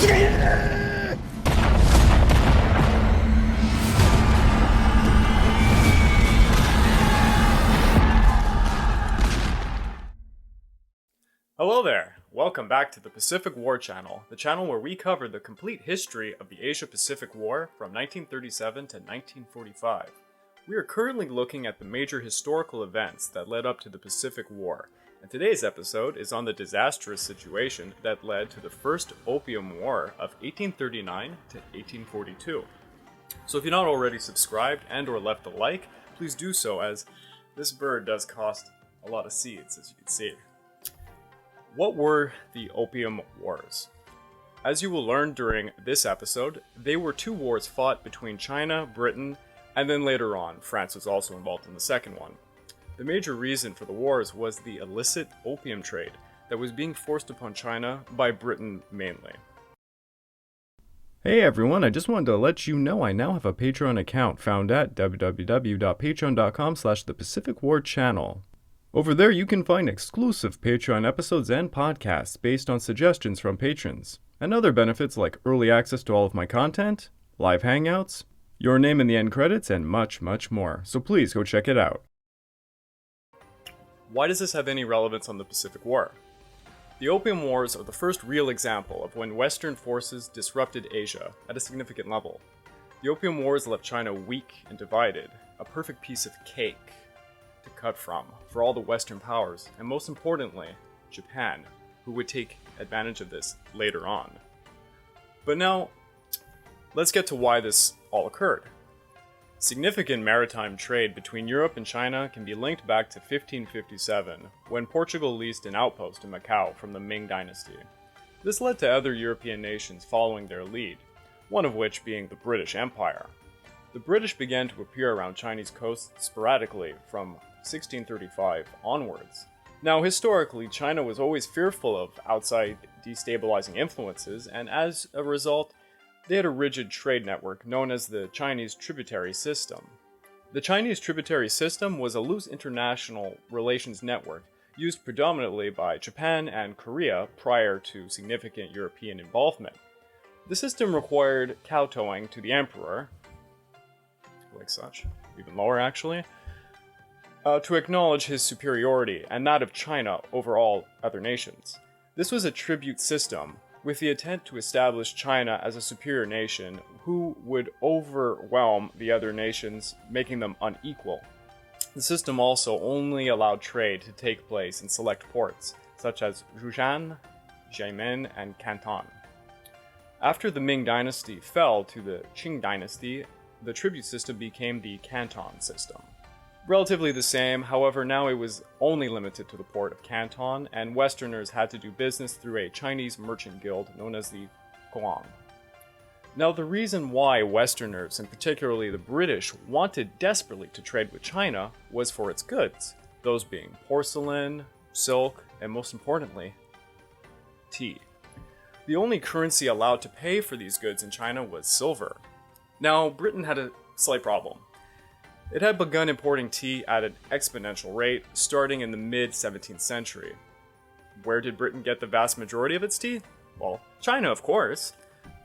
Hello there! Welcome back to the Pacific War Channel, the channel where we cover the complete history of the Asia-Pacific War from 1937 to 1945. We are currently looking at the major historical events that led up to the Pacific War, and today's episode is on the disastrous situation that led to the First Opium War of 1839 to 1842. So if you're not already subscribed and or left a like, please do so, as this bird does cost a lot of seeds, as you can see. What were the Opium Wars? As you will learn during this episode, they were two wars fought between China, Britain, and then later on, France was also involved in the second one. The major reason for the wars was the illicit opium trade that was being forced upon China by Britain mainly. Hey everyone, I just wanted to let you know I now have a Patreon account found at www.patreon.com/thepacificwarchannel. Over there you can find exclusive Patreon episodes and podcasts based on suggestions from patrons, and other benefits like early access to all of my content, live hangouts, your name in the end credits, and much, much more. So please go check it out. Why does this have any relevance on the Pacific War? The Opium Wars are the first real example of when Western forces disrupted Asia at a significant level. The Opium Wars left China weak and divided, a perfect piece of cake to cut from for all the Western powers, and most importantly, Japan, who would take advantage of this later on. But now, let's get to why this all occurred. Significant maritime trade between Europe and China can be linked back to 1557, when Portugal leased an outpost in Macau from the Qing Dynasty. This led to other European nations following their lead, one of which being the British Empire. The British began to appear around Chinese coasts sporadically from 1635 onwards. Now, historically, China was always fearful of outside destabilizing influences, and as a result, they had a rigid trade network known as the Chinese tributary system. The Chinese tributary system was a loose international relations network used predominantly by Japan and Korea prior to significant European involvement. The system required kowtowing to the emperor, like such, even lower actually, to acknowledge his superiority and that of China over all other nations. This was a tribute system with the intent to establish China as a superior nation who would overwhelm the other nations, making them unequal. The system also only allowed trade to take place in select ports, such as Zhoushan, Xiamen, and Canton. After the Ming Dynasty fell to the Qing Dynasty, the tribute system became the Canton system. Relatively the same, however, now it was only limited to the port of Canton, and Westerners had to do business through a Chinese merchant guild known as the Guang. Now, the reason why Westerners, and particularly the British, wanted desperately to trade with China was for its goods, those being porcelain, silk, and most importantly, tea. The only currency allowed to pay for these goods in China was silver. Now, Britain had a slight problem. It had begun importing tea at an exponential rate, starting in the mid-17th century. Where did Britain get the vast majority of its tea? Well, China, of course.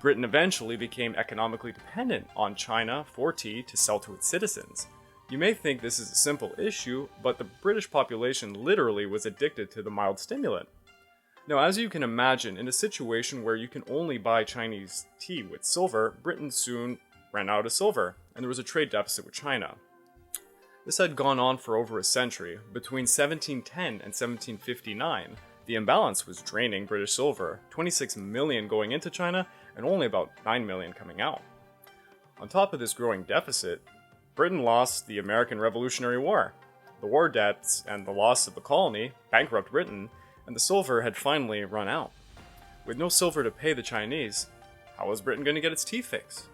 Britain eventually became economically dependent on China for tea to sell to its citizens. You may think this is a simple issue, but the British population literally was addicted to the mild stimulant. Now, as you can imagine, in a situation where you can only buy Chinese tea with silver, Britain soon ran out of silver, and there was a trade deficit with China. This had gone on for over a century. Between 1710 and 1759, the imbalance was draining British silver, 26 million going into China and only about 9 million coming out. On top of this growing deficit, Britain lost the American Revolutionary War. The war debts and the loss of the colony bankrupted Britain, and the silver had finally run out. With no silver to pay the Chinese, how was Britain going to get its tea fix?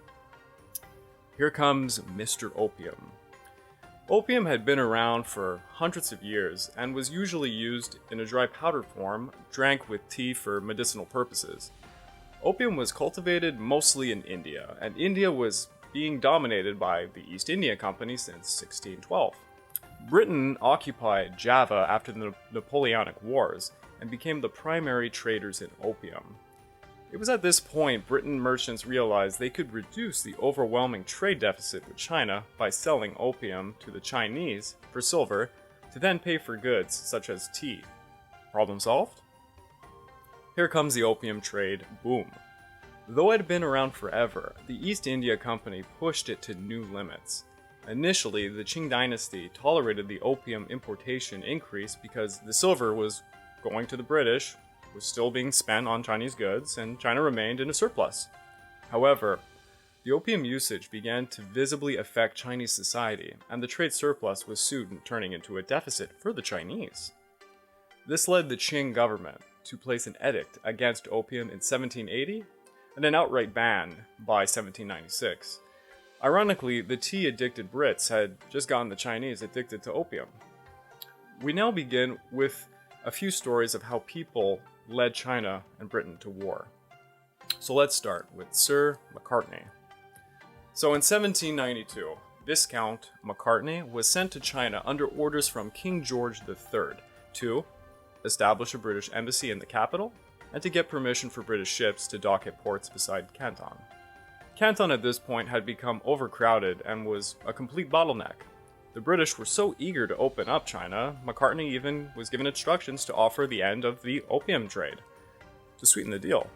Here comes Mr. Opium. Opium had been around for hundreds of years and was usually used in a dry powder form, drank with tea for medicinal purposes. Opium was cultivated mostly in India, and India was being dominated by the East India Company since 1612. Britain occupied Java after the Napoleonic Wars and became the primary traders in opium. It was at this point Britain merchants realized they could reduce the overwhelming trade deficit with China by selling opium to the Chinese for silver to then pay for goods such as tea. Problem solved? Here comes the opium trade boom. Though it had been around forever, the East India Company pushed it to new limits. Initially, the Qing Dynasty tolerated the opium importation increase because the silver was going to the British, was still being spent on Chinese goods, and China remained in a surplus. However, the opium usage began to visibly affect Chinese society, and the trade surplus was soon turning into a deficit for the Chinese. This led the Qing government to place an edict against opium in 1780 and an outright ban by 1796. Ironically, the tea-addicted Brits had just gotten the Chinese addicted to opium. We now begin with a few stories of how people led China and Britain to war. So let's start with Sir Macartney. So in 1792, Viscount Macartney was sent to China under orders from King George III to establish a British embassy in the capital and to get permission for British ships to dock at ports beside Canton. Canton at this point had become overcrowded and was a complete bottleneck. The British were so eager to open up China, Macartney even was given instructions to offer the end of the opium trade, to sweeten the deal.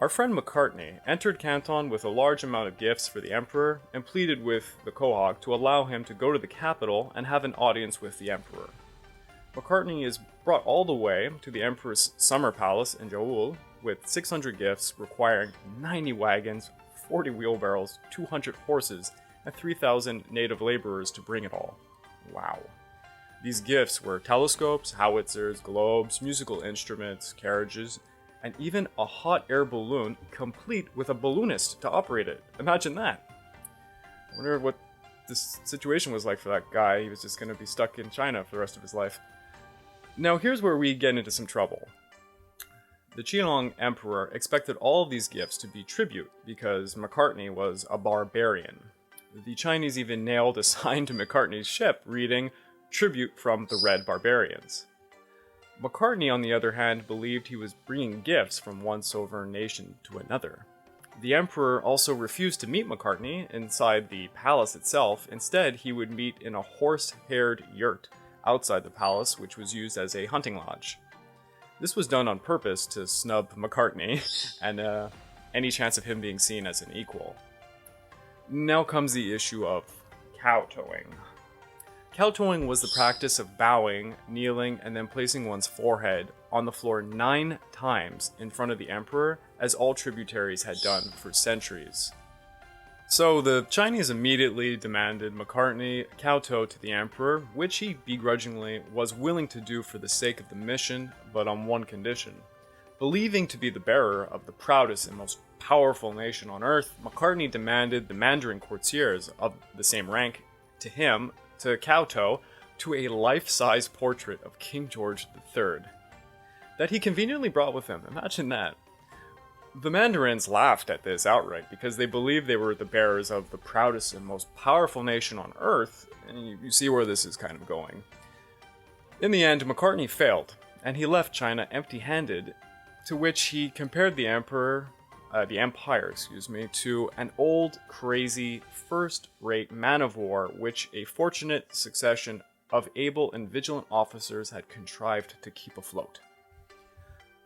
Our friend Macartney entered Canton with a large amount of gifts for the emperor and pleaded with the Cohog to allow him to go to the capital and have an audience with the emperor. Macartney is brought all the way to the emperor's summer palace in Zhou with 600 gifts requiring 90 wagons, 40 wheelbarrows, 200 horses, and 3,000 native laborers to bring it all. Wow. These gifts were telescopes, howitzers, globes, musical instruments, carriages, and even a hot air balloon complete with a balloonist to operate it. Imagine that. I wonder what this situation was like for that guy. He was just going to be stuck in China for the rest of his life. Now here's where we get into some trouble. The Qinglong Emperor expected all of these gifts to be tribute because Macartney was a barbarian. The Chinese even nailed a sign to Macartney's ship reading, "Tribute from the Red Barbarians." Macartney, on the other hand, believed he was bringing gifts from one sovereign nation to another. The Emperor also refused to meet Macartney inside the palace itself. Instead, he would meet in a horse-haired yurt outside the palace, which was used as a hunting lodge. This was done on purpose to snub Macartney and any chance of him being seen as an equal. Now comes the issue of kowtowing. Kowtowing was the practice of bowing, kneeling, and then placing one's forehead on the floor 9 times in front of the emperor, as all tributaries had done for centuries. So the Chinese immediately demanded Macartney kowtow to the emperor, which he begrudgingly was willing to do for the sake of the mission, but on one condition. Believing to be the bearer of the proudest and most powerful nation on earth, Macartney demanded the Mandarin courtiers of the same rank to him to kowtow to a life-size portrait of King George III that he conveniently brought with him. Imagine that. The Mandarins laughed at this outright because they believed they were the bearers of the proudest and most powerful nation on earth, and you see where this is kind of going. In the end, Macartney failed, and he left China empty-handed, to which he compared the empire, to an old, crazy, first-rate man of war which a fortunate succession of able and vigilant officers had contrived to keep afloat.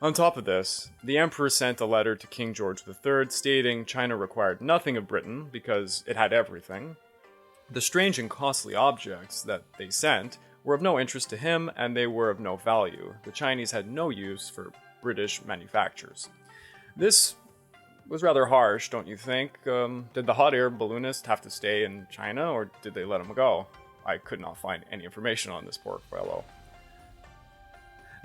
On top of this, the emperor sent a letter to King George III stating China required nothing of Britain because it had everything. The strange and costly objects that they sent were of no interest to him, and they were of no value. The Chinese had no use for British manufactures. This was rather harsh, don't you think? Did the hot air balloonist have to stay in China, or did they let him go? I could not find any information on this poor fellow.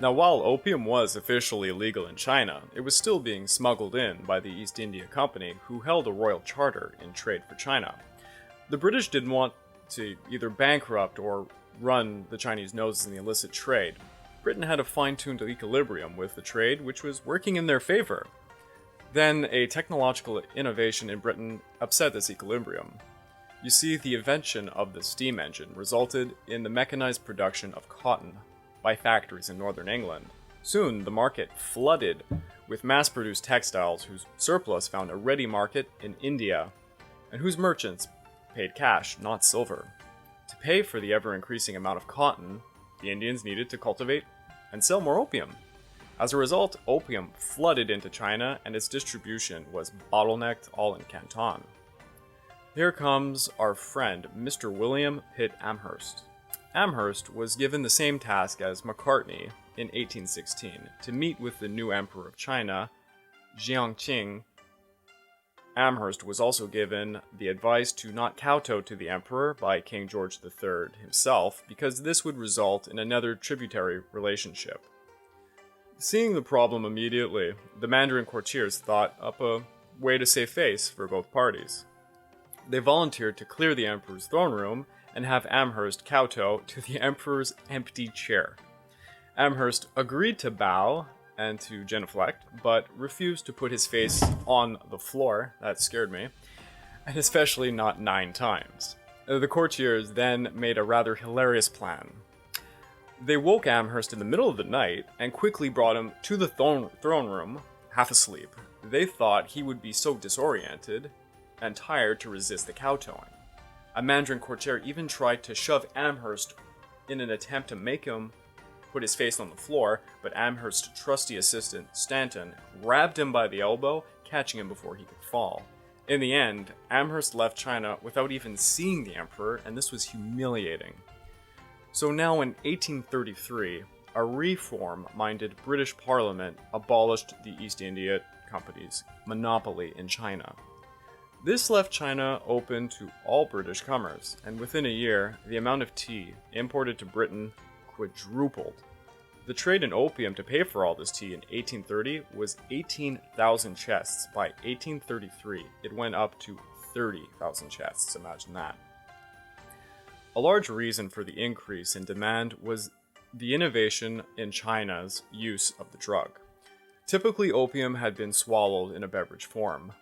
Now, while opium was officially illegal in China, it was still being smuggled in by the East India Company, who held a royal charter in trade for China. The British didn't want to either bankrupt or run the Chinese noses in the illicit trade. Britain had a fine-tuned equilibrium with the trade, which was working in their favor. Then, a technological innovation in Britain upset this equilibrium. You see, the invention of the steam engine resulted in the mechanized production of cotton by factories in northern England. Soon, the market flooded with mass-produced textiles whose surplus found a ready market in India, and whose merchants paid cash, not silver. To pay for the ever-increasing amount of cotton, the Indians needed to cultivate and sell more opium. As a result, opium flooded into China, and its distribution was bottlenecked all in Canton. Here comes our friend, Mr. William Pitt Amherst. Amherst was given the same task as Macartney in 1816 to meet with the new emperor of China, Jiangqing. Amherst was also given the advice to not kowtow to the emperor by King George III himself, because this would result in another tributary relationship. Seeing the problem immediately, the Mandarin courtiers thought up a way to save face for both parties. They volunteered to clear the emperor's throne room and have Amherst kowtow to the emperor's empty chair. Amherst agreed to bow and to genuflect, but refused to put his face on the floor. That scared me. And especially not 9 times. The courtiers then made a rather hilarious plan. They woke Amherst in the middle of the night and quickly brought him to the throne room, half asleep. They thought he would be so disoriented and tired to resist the kowtowing. A Mandarin courtier even tried to shove Amherst in an attempt to make him put his face on the floor, but Amherst's trusty assistant, Stanton, grabbed him by the elbow, catching him before he could fall. In the end, Amherst left China without even seeing the emperor, and this was humiliating. So now in 1833, a reform-minded British Parliament abolished the East India Company's monopoly in China. This left China open to all British comers, and within a year, the amount of tea imported to Britain quadrupled. The trade in opium to pay for all this tea in 1830 was 18,000 chests. By 1833, it went up to 30,000 chests. Imagine that. A large reason for the increase in demand was the innovation in China's use of the drug. Typically, opium had been swallowed in a beverage form.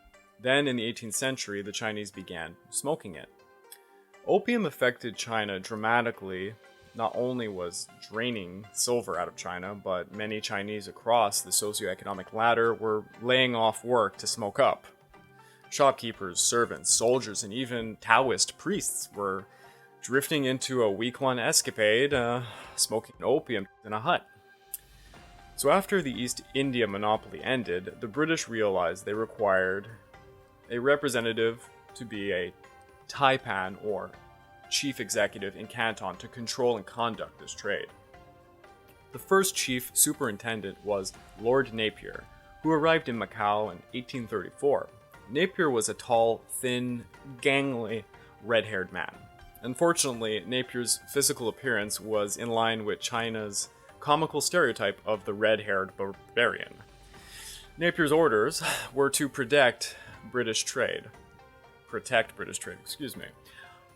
Then, in the 18th century, the Chinese began smoking it. Opium affected China dramatically. Not only was draining silver out of China, but many Chinese across the socioeconomic ladder were laying off work to smoke up. Shopkeepers, servants, soldiers, and even Taoist priests were drifting into a week-long escapade, smoking opium in a hut. So after the East India monopoly ended, the British realized they required a representative to be a taipan, or chief executive in Canton, to control and conduct this trade. The first chief superintendent was Lord Napier, who arrived in Macau in 1834. Napier was a tall, thin, gangly, red-haired man. Unfortunately, Napier's physical appearance was in line with China's comical stereotype of the red-haired barbarian. Napier's orders were to protect British trade,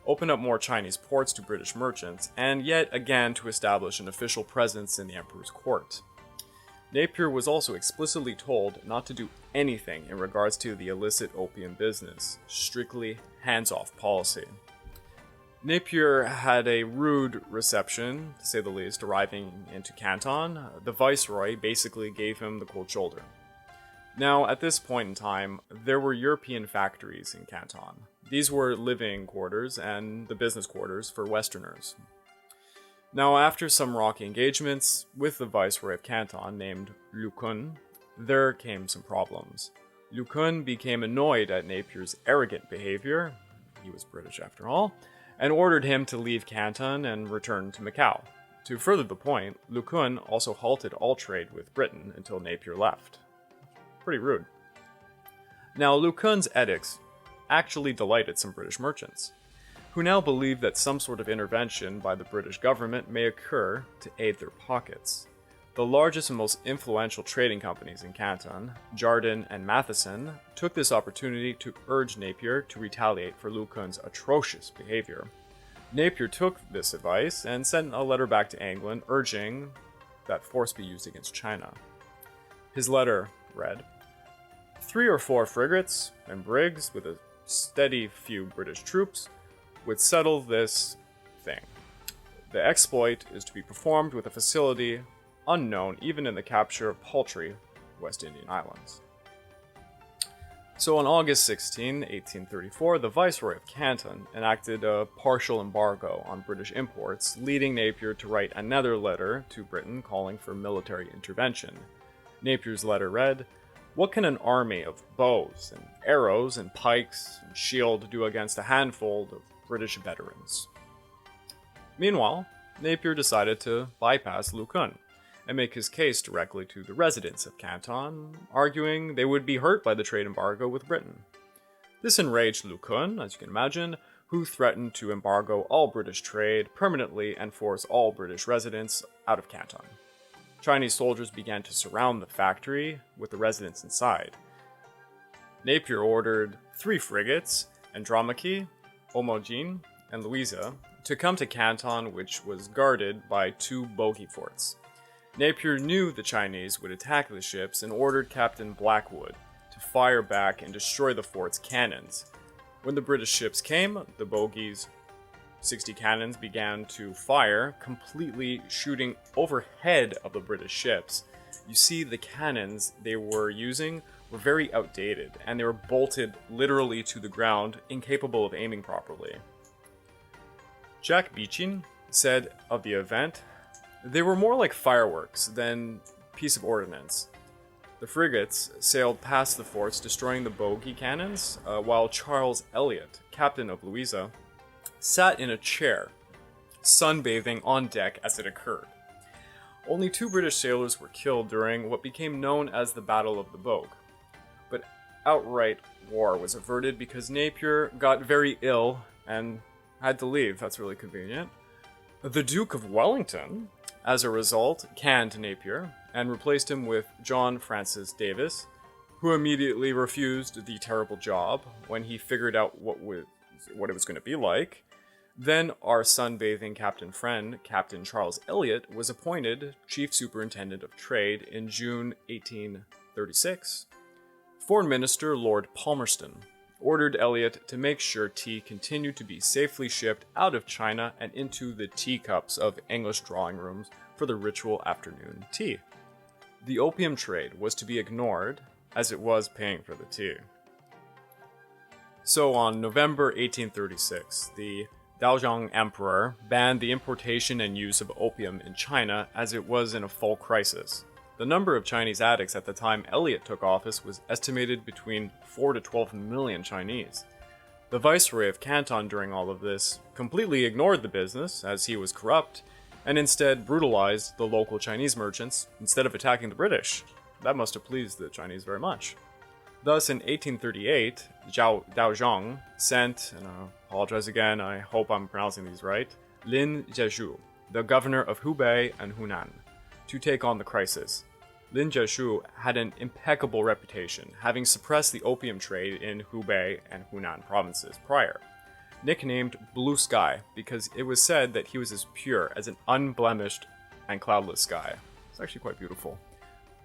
open up more Chinese ports to British merchants, and yet again to establish an official presence in the emperor's court. Napier was also explicitly told not to do anything in regards to the illicit opium business, strictly hands-off policy. Napier had a rude reception, to say the least, arriving into Canton. The viceroy basically gave him the cold shoulder. Now, at this point in time, there were European factories in Canton. These were living quarters and the business quarters for Westerners. Now, after some rocky engagements with the viceroy of Canton named Lu Kun, there came some problems. Lu Kun became annoyed at Napier's arrogant behavior, he was British after all, and ordered him to leave Canton and return to Macau. To further the point, Lu Kun also halted all trade with Britain until Napier left. Pretty rude. Now, Lu Kun's edicts actually delighted some British merchants, who now believed that some sort of intervention by the British government may occur to aid their pockets. The largest and most influential trading companies in Canton, Jardine and Matheson, took this opportunity to urge Napier to retaliate for Lu Kun's atrocious behavior. Napier took this advice and sent a letter back to England urging that force be used against China. His letter read, 3 or 4 frigates and brigs with a steady few British troops would settle this thing. The exploit is to be performed with a facility unknown even in the capture of paltry West Indian islands. So on August 16, 1834, the Viceroy of Canton enacted a partial embargo on British imports, leading Napier to write another letter to Britain calling for military intervention. Napier's letter read, "What can an army of bows and arrows and pikes and shield do against a handful of British veterans?" Meanwhile, Napier decided to bypass Lu Kun and make his case directly to the residents of Canton, arguing they would be hurt by the trade embargo with Britain. This enraged Lu Kun, as you can imagine, who threatened to embargo all British trade permanently and force all British residents out of Canton. Chinese soldiers began to surround the factory with the residents inside. Napier ordered 3 frigates, Andromache, Amoy, and Louisa, to come to Canton, which was guarded by 2 bogey forts. Napier knew the Chinese would attack the ships and ordered Captain Blackwood to fire back and destroy the fort's cannons. When the British ships came, the bogies' 60 cannons began to fire, completely shooting overhead of the British ships. You see, the cannons they were using were very outdated, and they were bolted literally to the ground, incapable of aiming properly. Jack Beechin said of the event, "They were more like fireworks than piece of ordnance." The frigates sailed past the forts, destroying the bogey cannons, while Charles Elliot, captain of Louisa, sat in a chair, sunbathing on deck as it occurred. Only 2 British sailors were killed during what became known as the Battle of the Bogue. But outright war was averted because Napier got very ill and had to leave. That's really convenient. The Duke of Wellington, as a result, canned Napier and replaced him with John Francis Davis, who immediately refused the terrible job when he figured out what it was going to be like. Then our sunbathing captain friend, Captain Charles Elliot, was appointed Chief Superintendent of Trade in June 1836. Foreign Minister Lord Palmerston ordered Elliot to make sure tea continued to be safely shipped out of China and into the teacups of English drawing rooms for the ritual afternoon tea. The opium trade was to be ignored, as it was paying for the tea. So on November 1836, the Daozhong Emperor banned the importation and use of opium in China as it was in a full crisis. The number of Chinese addicts at the time Elliot took office was estimated between 4 to 12 million Chinese. The Viceroy of Canton during all of this completely ignored the business, as he was corrupt, and instead brutalized the local Chinese merchants instead of attacking the British. That must have pleased the Chinese very much. Thus, in 1838, Daozhong sent, and I apologize again, I hope I'm pronouncing these right, Lin Jieshu, the governor of Hubei and Hunan, to take on the crisis. Lin Jieshu had an impeccable reputation, having suppressed the opium trade in Hubei and Hunan provinces prior. Nicknamed Blue Sky because it was said that he was as pure as an unblemished and cloudless sky. It's actually quite beautiful.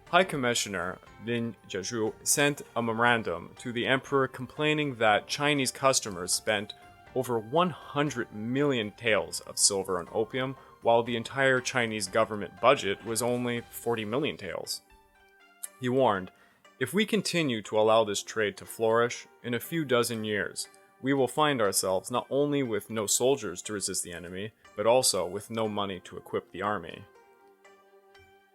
High Commissioner Lin Jieshu sent a memorandum to the emperor complaining that Chinese customers spent over 100 million taels of silver on opium, while the entire Chinese government budget was only 40 million taels. He warned, "If we continue to allow this trade to flourish, in a few dozen years, we will find ourselves not only with no soldiers to resist the enemy, but also with no money to equip the army."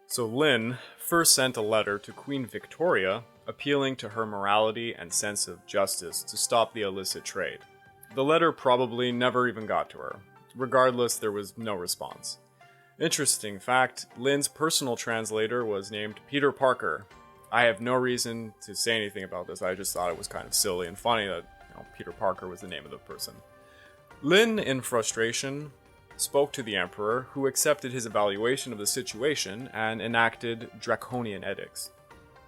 So Lin first sent a letter to Queen Victoria appealing to her morality and sense of justice to stop the illicit trade. The letter probably never even got to her. Regardless, there was no response. Interesting fact, Lin's personal translator was named Peter Parker. I have no reason to say anything about this, I just thought it was kind of silly and funny that Peter Parker was the name of the person. Lin, in frustration, spoke to the emperor, who accepted his evaluation of the situation and enacted draconian edicts.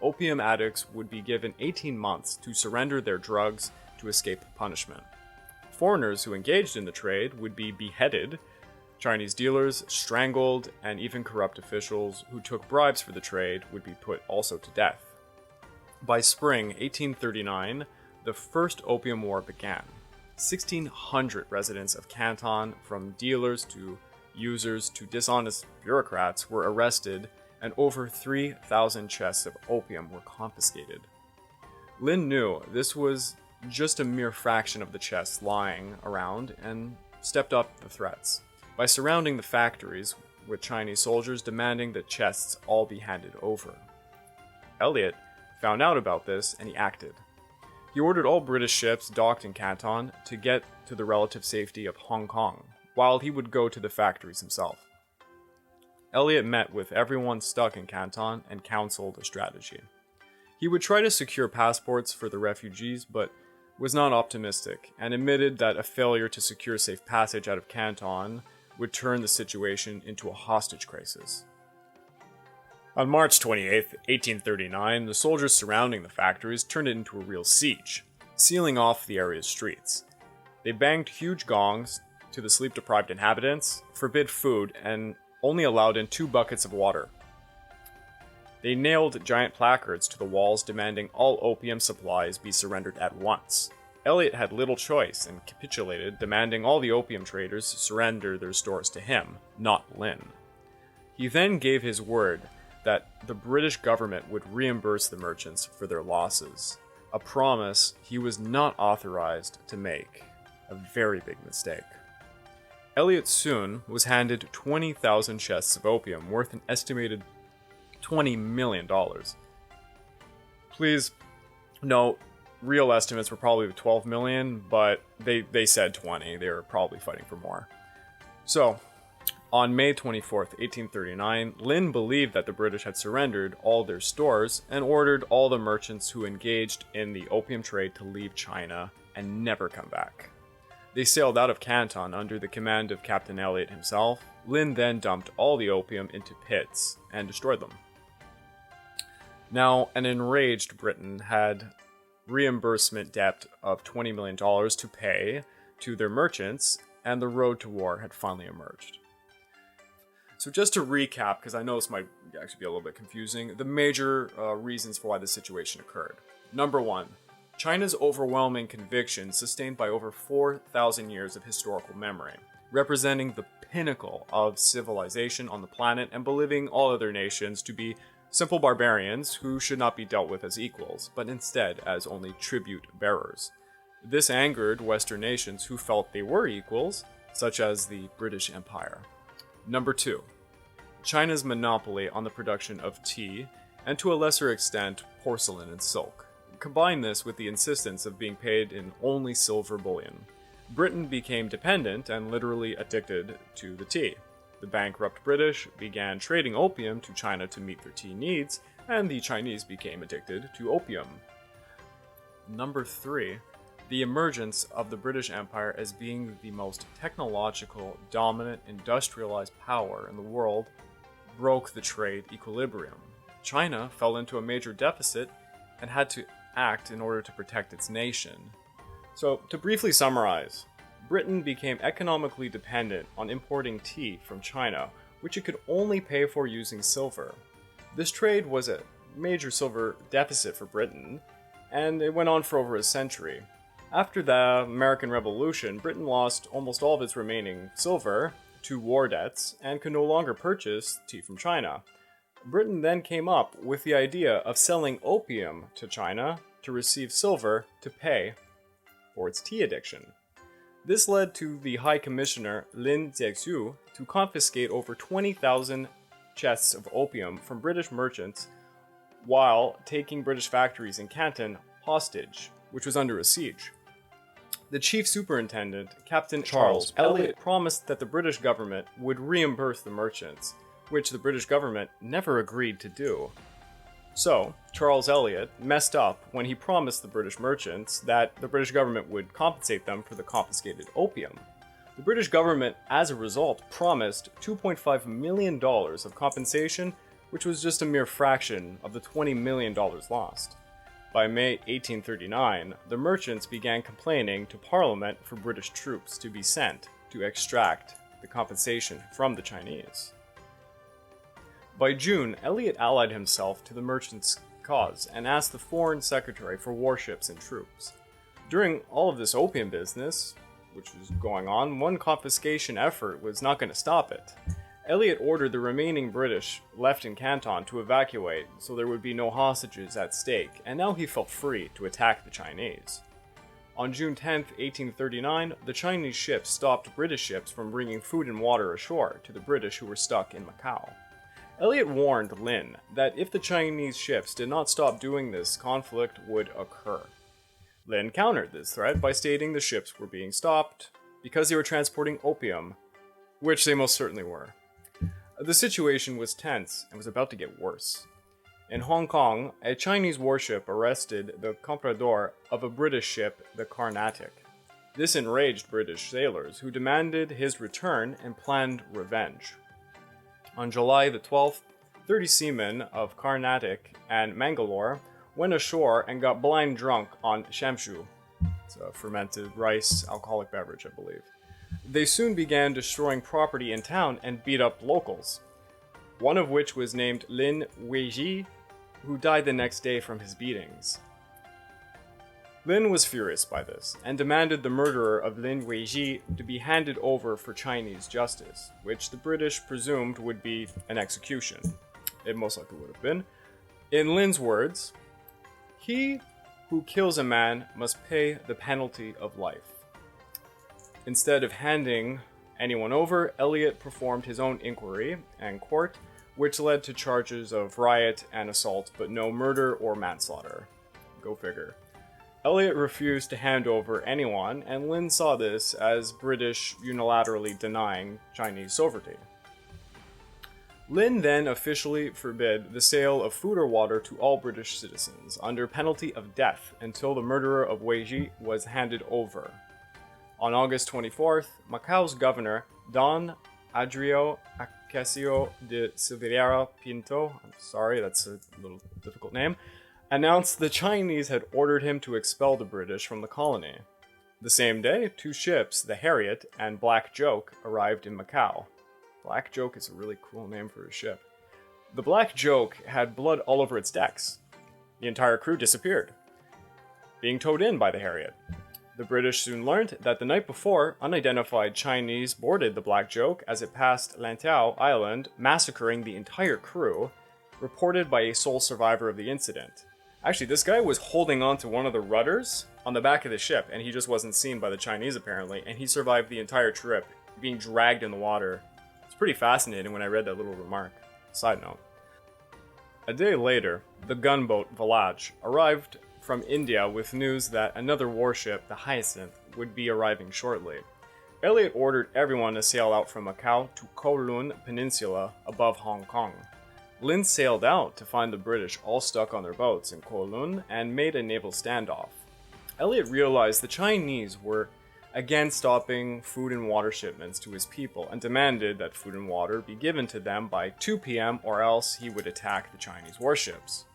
Opium addicts would be given 18 months to surrender their drugs to escape punishment. Foreigners who engaged in the trade would be beheaded, Chinese dealers strangled, and even corrupt officials who took bribes for the trade would be put also to death. By spring 1839, the First Opium War began. 1,600 residents of Canton, from dealers to users to dishonest bureaucrats, were arrested and over 3,000 chests of opium were confiscated. Lin knew this was just a mere fraction of the chests lying around and stepped up the threats by surrounding the factories with Chinese soldiers demanding that chests all be handed over. Elliot found out about this and he acted. He ordered all British ships docked in Canton to get to the relative safety of Hong Kong, while he would go to the factories himself. Elliot met with everyone stuck in Canton and counseled a strategy. He would try to secure passports for the refugees, but was not optimistic, and admitted that a failure to secure safe passage out of Canton would turn the situation into a hostage crisis. On March 28, 1839, the soldiers surrounding the factories turned it into a real siege, sealing off the area's streets. They banged huge gongs to the sleep-deprived inhabitants, forbid food, and only allowed in 2 buckets of water. They nailed giant placards to the walls demanding all opium supplies be surrendered at once. Elliot had little choice and capitulated, demanding all the opium traders surrender their stores to him, not Lin. He then gave his word that the British government would reimburse the merchants for their losses, a promise he was not authorized to make, a very big mistake. Elliot soon was handed 20,000 chests of opium worth an estimated $20 million. Please note, real estimates were probably 12 million, but they said 20. They were probably fighting for more. So, on May 24th, 1839, Lin believed that the British had surrendered all their stores and ordered all the merchants who engaged in the opium trade to leave China and never come back. They sailed out of Canton under the command of Captain Elliot himself. Lin then dumped all the opium into pits and destroyed them. Now, an enraged Britain had reimbursement debt of $20 million to pay to their merchants, and the road to war had finally emerged. So just to recap, because I know this might actually be a little bit confusing, the major reasons for why this situation occurred. Number 1, China's overwhelming conviction sustained by over 4,000 years of historical memory, representing the pinnacle of civilization on the planet and believing all other nations to be simple barbarians who should not be dealt with as equals, but instead as only tribute bearers. This angered Western nations who felt they were equals, such as the British Empire. Number 2, China's monopoly on the production of tea, and to a lesser extent, porcelain and silk. Combine this with the insistence of being paid in only silver bullion. Britain became dependent and literally addicted to the tea. The bankrupt British began trading opium to China to meet their tea needs, and the Chinese became addicted to opium. Number 3, the emergence of the British Empire as being the most technological, dominant, industrialized power in the world broke the trade equilibrium. China fell into a major deficit and had to act in order to protect its nation. So, to briefly summarize, Britain became economically dependent on importing tea from China, which it could only pay for using silver. This trade was a major silver deficit for Britain, and it went on for over a century. After the American Revolution, Britain lost almost all of its remaining silver to war debts and could no longer purchase tea from China. Britain then came up with the idea of selling opium to China to receive silver to pay for its tea addiction. This led to the High Commissioner Lin Zexu to confiscate over 20,000 chests of opium from British merchants while taking British factories in Canton hostage, which was under a siege. The chief superintendent, Captain Charles Elliot, promised that the British government would reimburse the merchants, which the British government never agreed to do. So, Charles Elliot messed up when he promised the British merchants that the British government would compensate them for the confiscated opium. The British government, as a result, promised $2.5 million of compensation, which was just a mere fraction of the $20 million lost. By May 1839, the merchants began complaining to Parliament for British troops to be sent to extract the compensation from the Chinese. By June, Elliot allied himself to the merchants' cause and asked the Foreign Secretary for warships and troops. During all of this opium business, which was going on, one confiscation effort was not going to stop it. Elliot ordered the remaining British left in Canton to evacuate so there would be no hostages at stake, and now he felt free to attack the Chinese. On June 10, 1839, the Chinese ships stopped British ships from bringing food and water ashore to the British who were stuck in Macau. Elliot warned Lin that if the Chinese ships did not stop doing this, conflict would occur. Lin countered this threat by stating the ships were being stopped because they were transporting opium, which they most certainly were. The situation was tense and was about to get worse. In Hong Kong, a Chinese warship arrested the comprador of a British ship, the Carnatic. This enraged British sailors, who demanded his return and planned revenge. On July the 12th, 30 seamen of Carnatic and Mangalore went ashore and got blind drunk on shamshu. It's a fermented rice alcoholic beverage, I believe. They soon began destroying property in town and beat up locals, one of which was named Lin Weiji, who died the next day from his beatings. Lin was furious by this, and demanded the murderer of Lin Weiji to be handed over for Chinese justice, which the British presumed would be an execution. It most likely would have been. In Lin's words, "He who kills a man must pay the penalty of life." Instead of handing anyone over, Elliot performed his own inquiry and court, which led to charges of riot and assault, but no murder or manslaughter. Go figure. Elliot refused to hand over anyone, and Lin saw this as British unilaterally denying Chinese sovereignty. Lin then officially forbid the sale of food or water to all British citizens, under penalty of death, until the murderer of Weiji was handed over. On August 24th, Macau's governor, Don Adrio Acasio de Silveira Pinto, I'm sorry, that's a little difficult name, announced the Chinese had ordered him to expel the British from the colony. The same day, 2 ships, the Harriet and Black Joke, arrived in Macau. Black Joke is a really cool name for a ship. The Black Joke had blood all over its decks. The entire crew disappeared, being towed in by the Harriet. The British soon learned that the night before, unidentified Chinese boarded the Black Joke as it passed Lantau Island, massacring the entire crew, reported by a sole survivor of the incident. Actually, this guy was holding on to one of the rudders on the back of the ship, and he just wasn't seen by the Chinese apparently, and he survived the entire trip, being dragged in the water. It's pretty fascinating when I read that little remark. Side note. A day later, the gunboat Valaj arrived from India with news that another warship, the Hyacinth, would be arriving shortly. Elliot ordered everyone to sail out from Macau to Kowloon Peninsula above Hong Kong. Lin sailed out to find the British all stuck on their boats in Kowloon and made a naval standoff. Elliot realized the Chinese were again stopping food and water shipments to his people and demanded that food and water be given to them by 2 p.m. or else he would attack the Chinese warships.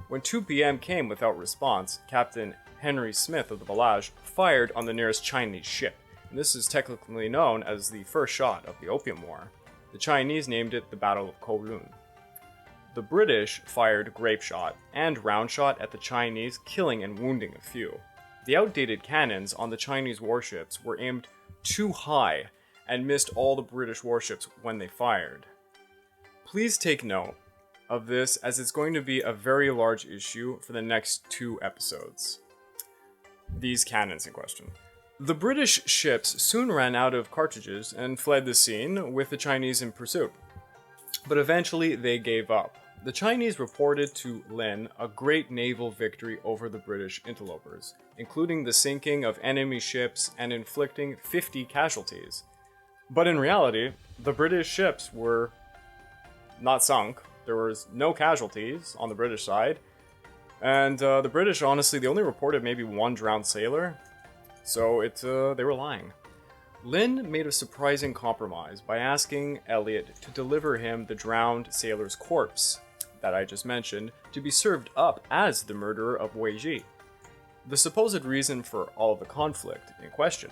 When 2 p.m. came without response, Captain Henry Smith of the Valaj fired on the nearest Chinese ship, and this is technically known as the first shot of the Opium War. The Chinese named it the Battle of Kowloon. The British fired grape shot and round shot at the Chinese, killing and wounding a few. The outdated cannons on the Chinese warships were aimed too high and missed all the British warships when they fired. Please take note of this, as it's going to be a very large issue for the next 2 episodes. These cannons in question. The British ships soon ran out of cartridges and fled the scene, with the Chinese in pursuit. But eventually they gave up. The Chinese reported to Lin a great naval victory over the British interlopers, including the sinking of enemy ships and inflicting 50 casualties. But in reality, the British ships were not sunk. There was no casualties on the British side, and the British, honestly, they only reported maybe 1 drowned sailor, so they were lying. Lin made a surprising compromise by asking Elliot to deliver him the drowned sailor's corpse that I just mentioned to be served up as the murderer of Weiji, the supposed reason for all of the conflict in question.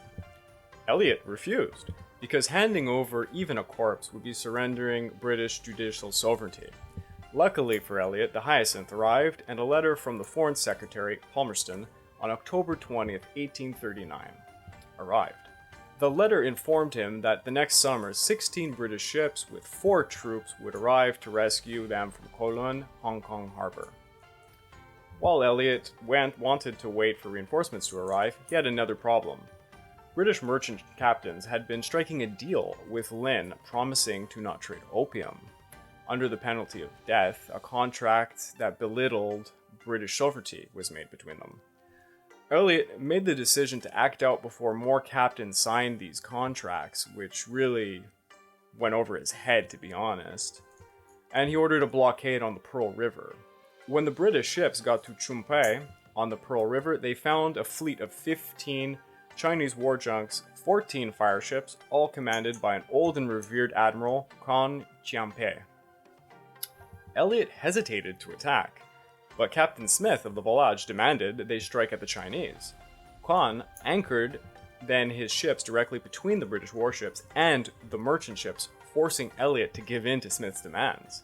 Elliot refused, because handing over even a corpse would be surrendering British judicial sovereignty. Luckily for Elliot, the Hyacinth arrived, and a letter from the Foreign Secretary, Palmerston, on October 20th, 1839, arrived. The letter informed him that the next summer, 16 British ships with 4 troops would arrive to rescue them from Kowloon, Hong Kong harbor. While Elliot wanted to wait for reinforcements to arrive, he had another problem. British merchant captains had been striking a deal with Lin, promising to not trade opium. Under the penalty of death, a contract that belittled British sovereignty was made between them. Elliot made the decision to act out before more captains signed these contracts, which really went over his head, to be honest. And he ordered a blockade on the Pearl River. When the British ships got to Chumai on the Pearl River, they found a fleet of 15 Chinese war junks, 14 fire ships, all commanded by an old and revered admiral, Hong Xiuquan. Elliot hesitated to attack, but Captain Smith of the Volage demanded that they strike at the Chinese. Quan anchored then his ships directly between the British warships and the merchant ships, forcing Elliot to give in to Smith's demands.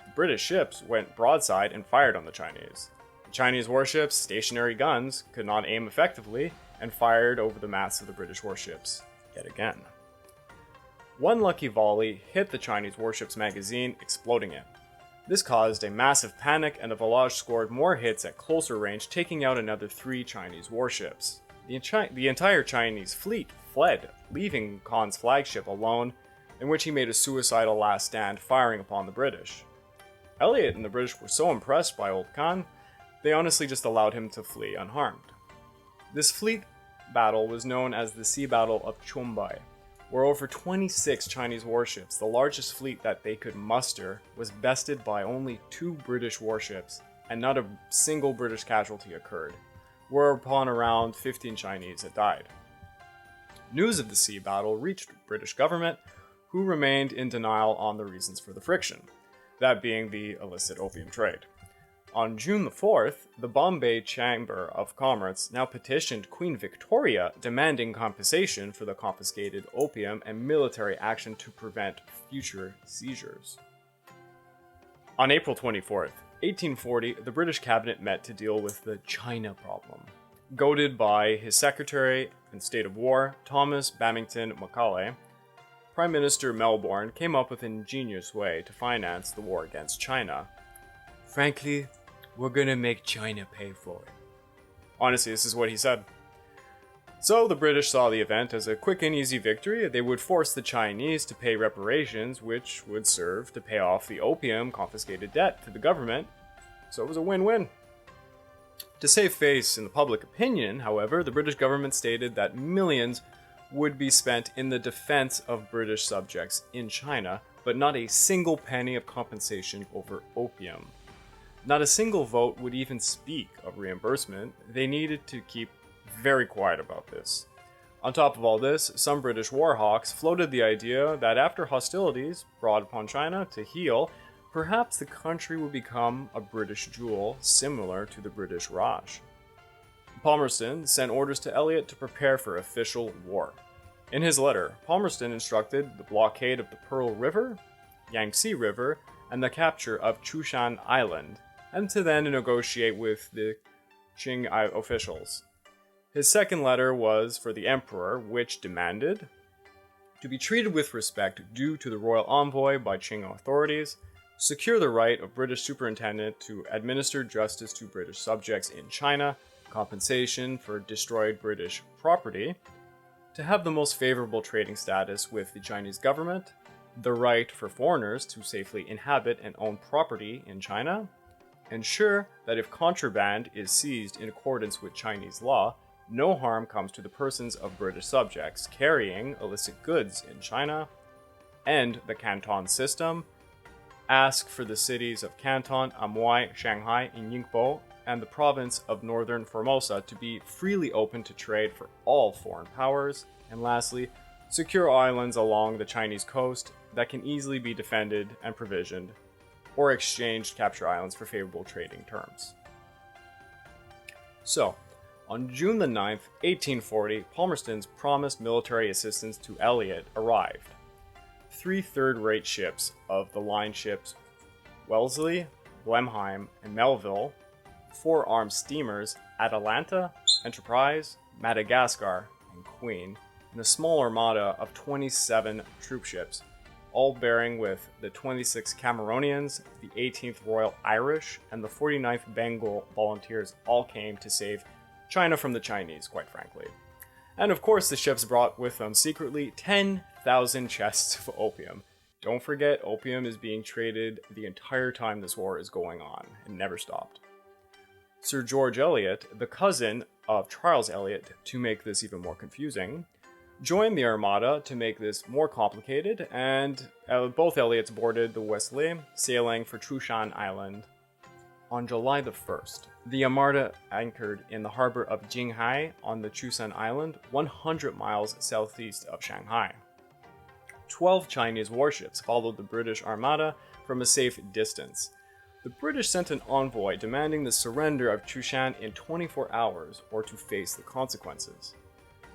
The British ships went broadside and fired on the Chinese. The Chinese warships' stationary guns could not aim effectively and fired over the masts of the British warships yet again. One lucky volley hit the Chinese warship's magazine, exploding it. This caused a massive panic, and the Volage scored more hits at closer range, taking out another 3 Chinese warships. The entire Chinese fleet fled, leaving Khan's flagship alone, in which he made a suicidal last stand, firing upon the British. Elliot and the British were so impressed by old Khan, they honestly just allowed him to flee unharmed. This fleet battle was known as the Sea Battle of Chumai, where over 26 Chinese warships, the largest fleet that they could muster, was bested by only 2 British warships, and not a single British casualty occurred, whereupon around 15 Chinese had died. News of the sea battle reached the British government, who remained in denial on the reasons for the friction, that being the illicit opium trade. On June the 4th, the Bombay Chamber of Commerce now petitioned Queen Victoria demanding compensation for the confiscated opium and military action to prevent future seizures. On April 24th, 1840, the British cabinet met to deal with the China problem. Goaded by his Secretary and State of War, Thomas Babington Macaulay, Prime Minister Melbourne came up with an ingenious way to finance the war against China. Frankly, we're gonna make China pay for it. Honestly, this is what he said. So the British saw the event as a quick and easy victory. They would force the Chinese to pay reparations, which would serve to pay off the opium confiscated debt to the government. So it was a win-win. To save face in the public opinion, however, the British government stated that millions would be spent in the defense of British subjects in China, but not a single penny of compensation over opium. Not a single vote would even speak of reimbursement. They needed to keep very quiet about this. On top of all this, some British war hawks floated the idea that after hostilities brought upon China to heal, perhaps the country would become a British jewel similar to the British Raj. Palmerston sent orders to Elliot to prepare for official war. In his letter, Palmerston instructed the blockade of the Pearl River, Yangtze River, and the capture of Chushan Island, and to then negotiate with the Qing officials. His second letter was for the emperor, which demanded to be treated with respect due to the royal envoy by Qing authorities, secure the right of British superintendent to administer justice to British subjects in China, compensation for destroyed British property, to have the most favorable trading status with the Chinese government, the right for foreigners to safely inhabit and own property in China, ensure that if contraband is seized in accordance with Chinese law, no harm comes to the persons of British subjects carrying illicit goods in China, end the Canton system, ask for the cities of Canton, Amoy, Shanghai, and Ningbo, and the province of Northern Formosa to be freely open to trade for all foreign powers, and lastly, secure islands along the Chinese coast that can easily be defended and provisioned, or exchanged capture islands for favorable trading terms. So, on June the 9th, 1840, Palmerston's promised military assistance to Elliot arrived. 3 third-rate ships of the line ships Wellesley, Blenheim, and Melville, 4 armed steamers Atalanta, Enterprise, Madagascar, and Queen, and a small armada of 27 troopships, all bearing with the 26th Cameronians, the 18th Royal Irish, and the 49th Bengal Volunteers all came to save China from the Chinese, quite frankly. And of course, the ships brought with them secretly 10,000 chests of opium. Don't forget, opium is being traded the entire time this war is going on, and never stopped. Sir George Eliot, the cousin of Charles Eliot, to make this even more confusing, joined the Armada to make this more complicated, and both Eliots boarded the Wesley, sailing for Chushan Island. On July the 1st, the Armada anchored in the harbor of Jinghai on the Chushan Island, 100 miles southeast of Shanghai. 12 Chinese warships followed the British Armada from a safe distance. The British sent an envoy demanding the surrender of Chushan in 24 hours or to face the consequences.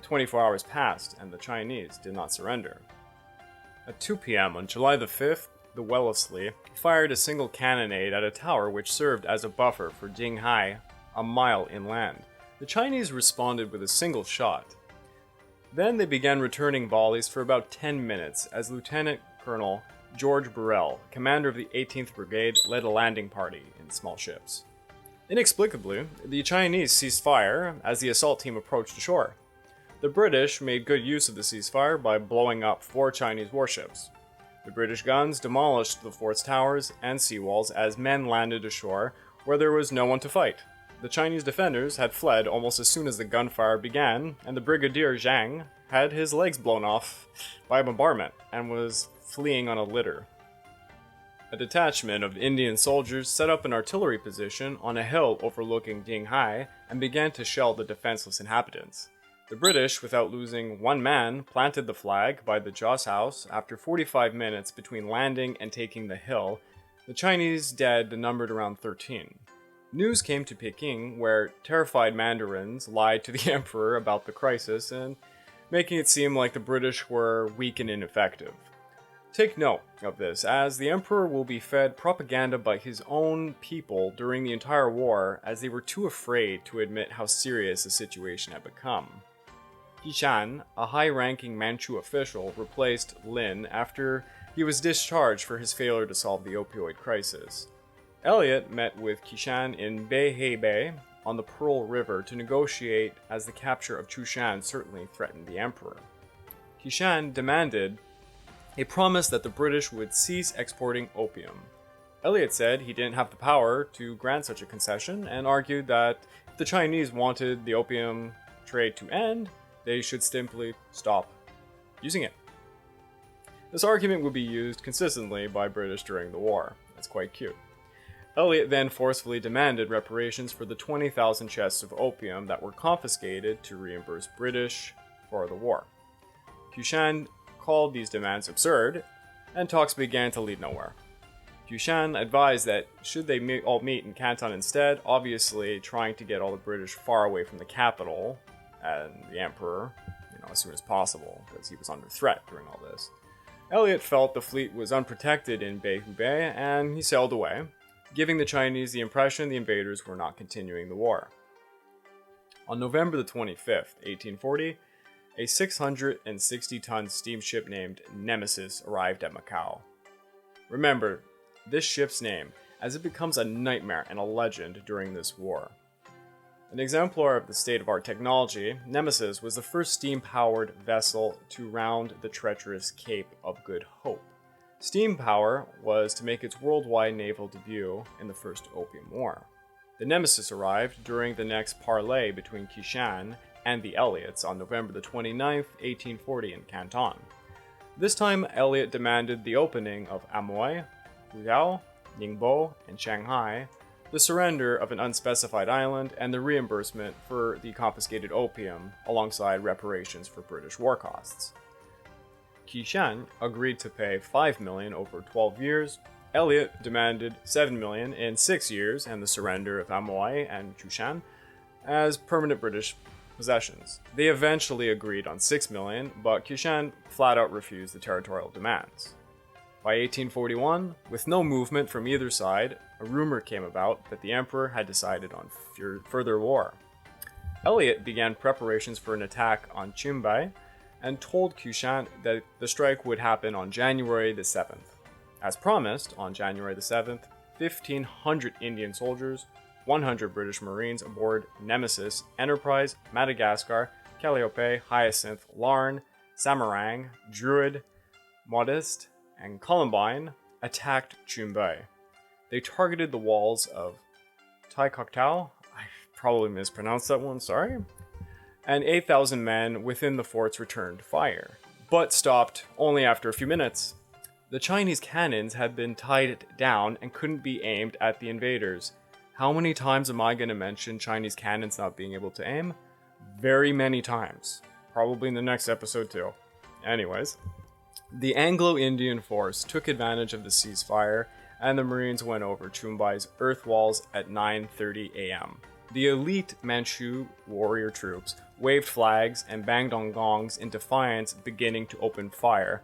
24 hours passed and the Chinese did not surrender. At 2 p.m. on July the 5th, the Wellesley fired a single cannonade at a tower which served as a buffer for Jinghai, a mile inland. The Chinese responded with a single shot. Then they began returning volleys for about 10 minutes as Lieutenant Colonel George Burrell, commander of the 18th Brigade, led a landing party in small ships. Inexplicably, the Chinese ceased fire as the assault team approached the shore. The British made good use of the ceasefire by blowing up 4 Chinese warships. The British guns demolished the fort's towers and seawalls as men landed ashore where there was no one to fight. The Chinese defenders had fled almost as soon as the gunfire began, and the Brigadier Zhang had his legs blown off by a bombardment and was fleeing on a litter. A detachment of Indian soldiers set up an artillery position on a hill overlooking Jinghai and began to shell the defenseless inhabitants. The British, without losing one man, planted the flag by the Joss House after 45 minutes between landing and taking the hill. The Chinese dead numbered around 13. News came to Peking, where terrified mandarins lied to the emperor about the crisis and making it seem like the British were weak and ineffective. Take note of this, as the emperor will be fed propaganda by his own people during the entire war, as they were too afraid to admit how serious the situation had become. Qishan, a high-ranking Manchu official, replaced Lin after he was discharged for his failure to solve the opioid crisis. Eliot met with Qishan in Beihei Bay on the Pearl River to negotiate, as the capture of Chushan certainly threatened the emperor. Qishan demanded a promise that the British would cease exporting opium. Eliot said he didn't have the power to grant such a concession and argued that if the Chinese wanted the opium trade to end, they should simply stop using it. This argument would be used consistently by British during the war. That's quite cute. Eliot then forcefully demanded reparations for the 20,000 chests of opium that were confiscated to reimburse British for the war. Qishan called these demands absurd, and talks began to lead nowhere. Qishan advised that should they all meet in Canton instead, obviously trying to get all the British far away from the capital and the emperor, as soon as possible, because he was under threat during all this. Eliot felt the fleet was unprotected in Beihei Bay, and he sailed away, giving the Chinese the impression the invaders were not continuing the war. On November the 25th, 1840, a 660-ton steamship named Nemesis arrived at Macau. Remember this ship's name, as it becomes a nightmare and a legend during this war. An exemplar of the state-of-art technology, Nemesis was the first steam-powered vessel to round the treacherous Cape of Good Hope. Steam power was to make its worldwide naval debut in the First Opium War. The Nemesis arrived during the next parley between Qishan and the Eliots on November the 29th, 1840 in Canton. This time, Eliot demanded the opening of Amoy, Fuzhou, Ningbo, and Shanghai, the surrender of an unspecified island, and the reimbursement for the confiscated opium, alongside reparations for British war costs. Qishan agreed to pay $5 million over 12 years. Eliot demanded $7 million in 6 years and the surrender of Amoy and Chushan as permanent British possessions. They eventually agreed on $6 million, but Qishan flat out refused the territorial demands. By 1841, with no movement from either side, a rumor came about that the emperor had decided on further war. Eliot began preparations for an attack on Chumai, and told Qushan that the strike would happen on January the 7th. As promised, on January the 7th, 1,500 Indian soldiers, 100 British Marines aboard Nemesis, Enterprise, Madagascar, Calliope, Hyacinth, Larn, Samarang, Druid, Modest, and Columbine attacked Chumai. They targeted the walls of Taikoktow, I probably mispronounced that one, sorry, and 8,000 men within the forts returned fire, but stopped only after a few minutes. The Chinese cannons had been tied down and couldn't be aimed at the invaders. How many times am I going to mention Chinese cannons not being able to aim? Very many times. Probably in the next episode too. Anyways, the Anglo-Indian force took advantage of the ceasefire, and the Marines went over Chumai's earth walls at 9:30 a.m. The elite Manchu warrior troops waved flags and banged on gongs in defiance, beginning to open fire,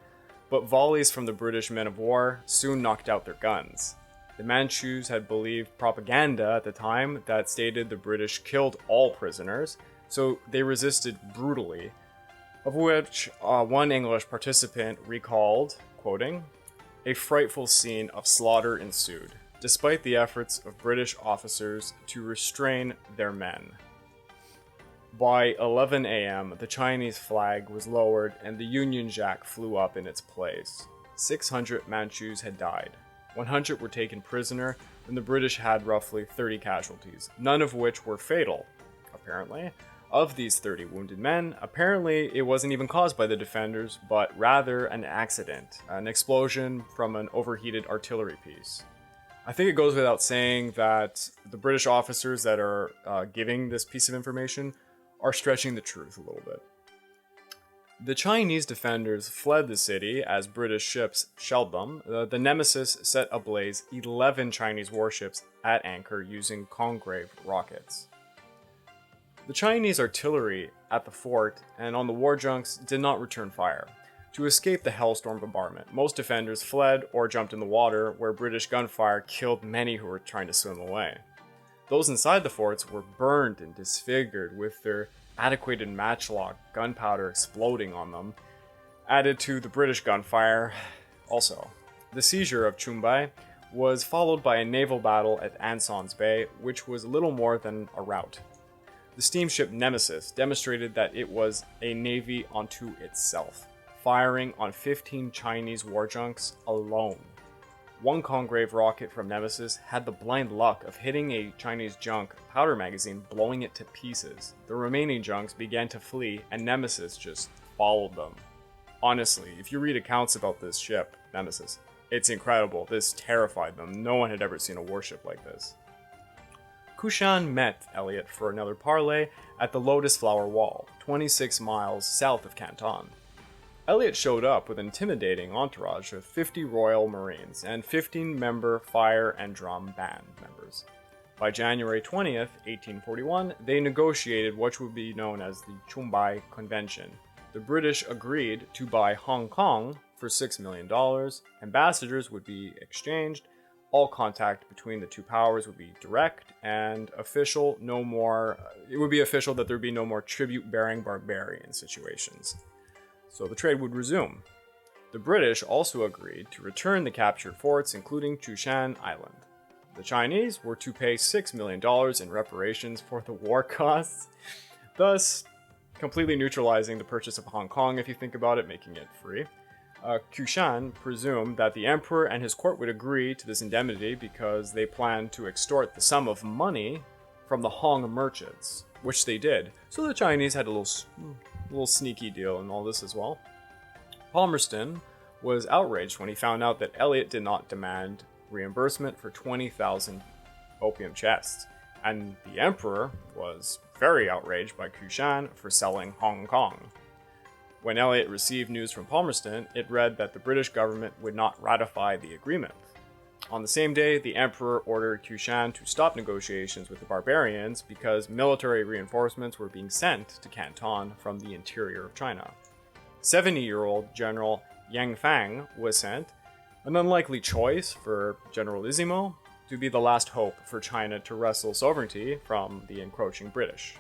but volleys from the British men of war soon knocked out their guns. The Manchus had believed propaganda at the time that stated the British killed all prisoners, so they resisted brutally, of which one English participant recalled, quoting, "A frightful scene of slaughter ensued, despite the efforts of British officers to restrain their men." By 11 a.m., the Chinese flag was lowered and the Union Jack flew up in its place. 600 Manchus had died. 100 were taken prisoner, and the British had roughly 30 casualties, none of which were fatal, apparently. Of these 30 wounded men, apparently it wasn't even caused by the defenders, but rather an accident, an explosion from an overheated artillery piece. I think it goes without saying that the British officers that are giving this piece of information are stretching the truth a little bit. The Chinese defenders fled the city as British ships shelled them. The Nemesis set ablaze 11 Chinese warships at anchor using Congreve rockets. The Chinese artillery at the fort and on the war junks did not return fire. To escape the Hellstorm bombardment, most defenders fled or jumped in the water, where British gunfire killed many who were trying to swim away. Those inside the forts were burned and disfigured, with their adequated matchlock gunpowder exploding on them, added to the British gunfire. Also, the seizure of Chumai was followed by a naval battle at Anson's Bay, which was little more than a rout. The steamship Nemesis demonstrated that it was a navy unto itself, firing on 15 Chinese war junks alone. One Congreve rocket from Nemesis had the blind luck of hitting a Chinese junk powder magazine, blowing it to pieces. The remaining junks began to flee, and Nemesis just followed them. Honestly, if you read accounts about this ship, Nemesis, it's incredible. This terrified them. No one had ever seen a warship like this. Qushan met Elliot for another parley at the Lotus Flower Wall, 26 miles south of Canton. Elliot showed up with an intimidating entourage of 50 Royal Marines and 15-member fire and drum band members. By January 20th, 1841, they negotiated what would be known as the Chumai Convention. The British agreed to buy Hong Kong for $6 million, ambassadors would be exchanged, all contact between the two powers would be direct and official, it would be official that there would be no more tribute-bearing barbarian situations. So the trade would resume. The British also agreed to return the captured forts, including Chushan Island. The Chinese were to pay $6 million in reparations for the war costs, thus completely neutralizing the purchase of Hong Kong, if you think about it, making it free. Qushan presumed that the emperor and his court would agree to this indemnity because they planned to extort the sum of money from the Hong merchants, which they did. So the Chinese had a little sneaky deal in all this as well. Palmerston was outraged when he found out that Elliot did not demand reimbursement for 20,000 opium chests, and the emperor was very outraged by Qushan for selling Hong Kong. When Elliot received news from Palmerston, it read that the British government would not ratify the agreement. On the same day, the emperor ordered Qushan to stop negotiations with the barbarians because military reinforcements were being sent to Canton from the interior of China. 70-year-old General Yang Fang was sent, an unlikely choice for Generalissimo, to be the last hope for China to wrestle sovereignty from the encroaching British.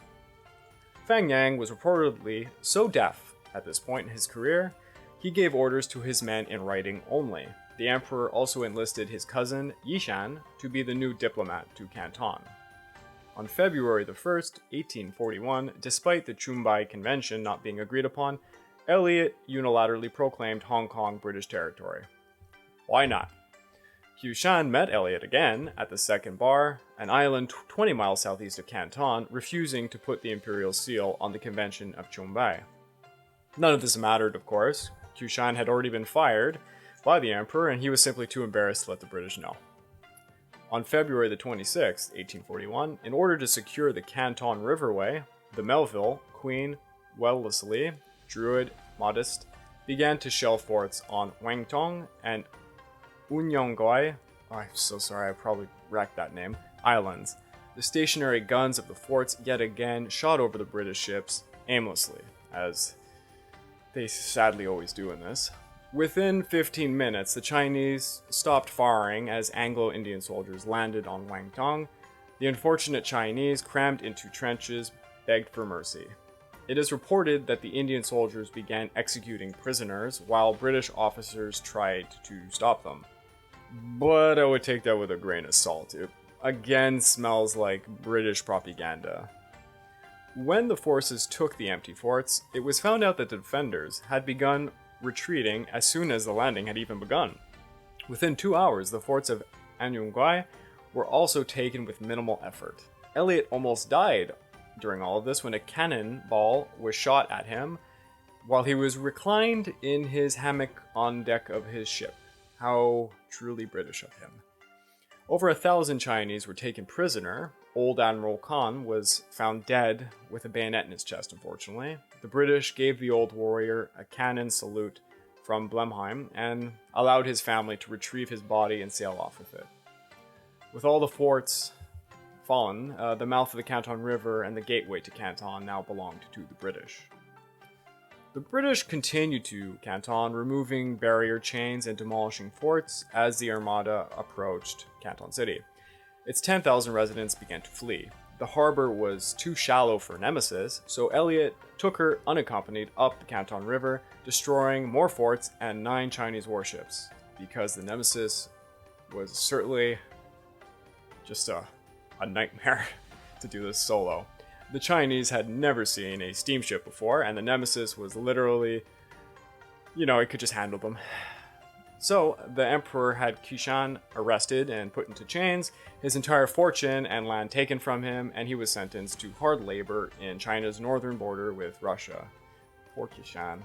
Fang Yang was reportedly so deaf At this point in his career, he gave orders to his men in writing only. The emperor also enlisted his cousin, Yishan, to be the new diplomat to Canton. On February the 1st, 1841, despite the Chumai Convention not being agreed upon, Elliot unilaterally proclaimed Hong Kong British territory. Why not? Qiushan met Elliot again at the Second Bar, an island 20 miles southeast of Canton, refusing to put the imperial seal on the Convention of Chumai. None of this mattered, of course. Qiushan had already been fired by the emperor, and he was simply too embarrassed to let the British know. On February the 26th, 1841, in order to secure the Canton Riverway, the Melville, Queen, Wellesley, Druid, Modest began to shell forts on Wangtong and Unyonggoi, I'm so sorry, I probably wrecked that name, islands. The stationary guns of the forts yet again shot over the British ships aimlessly, as they sadly always do in this. Within 15 minutes, the Chinese stopped firing as Anglo-Indian soldiers landed on Wangtong. The unfortunate Chinese, crammed into trenches, begged for mercy. It is reported that the Indian soldiers began executing prisoners while British officers tried to stop them. But I would take that with a grain of salt. It again smells like British propaganda. When the forces took the empty forts, it was found out that the defenders had begun retreating as soon as the landing had even begun. Within 2 hours, the forts of Anyunggwai were also taken with minimal effort. Elliot almost died during all of this when a cannonball was shot at him while he was reclined in his hammock on deck of his ship. How truly British of him. Over 1,000 Chinese were taken prisoner. Old Admiral Khan was found dead with a bayonet in his chest, unfortunately. The British gave the old warrior a cannon salute from Blenheim and allowed his family to retrieve his body and sail off with it. With all the forts fallen, the mouth of the Canton River and the gateway to Canton now belonged to the British. The British continued to Canton, removing barrier chains and demolishing forts as the Armada approached Canton City. Its 10,000 residents began to flee. The harbor was too shallow for Nemesis, so Elliot took her unaccompanied up the Canton River, destroying more forts and 9 Chinese warships, because the Nemesis was certainly just a nightmare to do this solo. The Chinese had never seen a steamship before, and the Nemesis was literally, it could just handle them. So, the emperor had Qiushan arrested and put into chains, his entire fortune and land taken from him, and he was sentenced to hard labor in China's northern border with Russia. Poor Qiushan.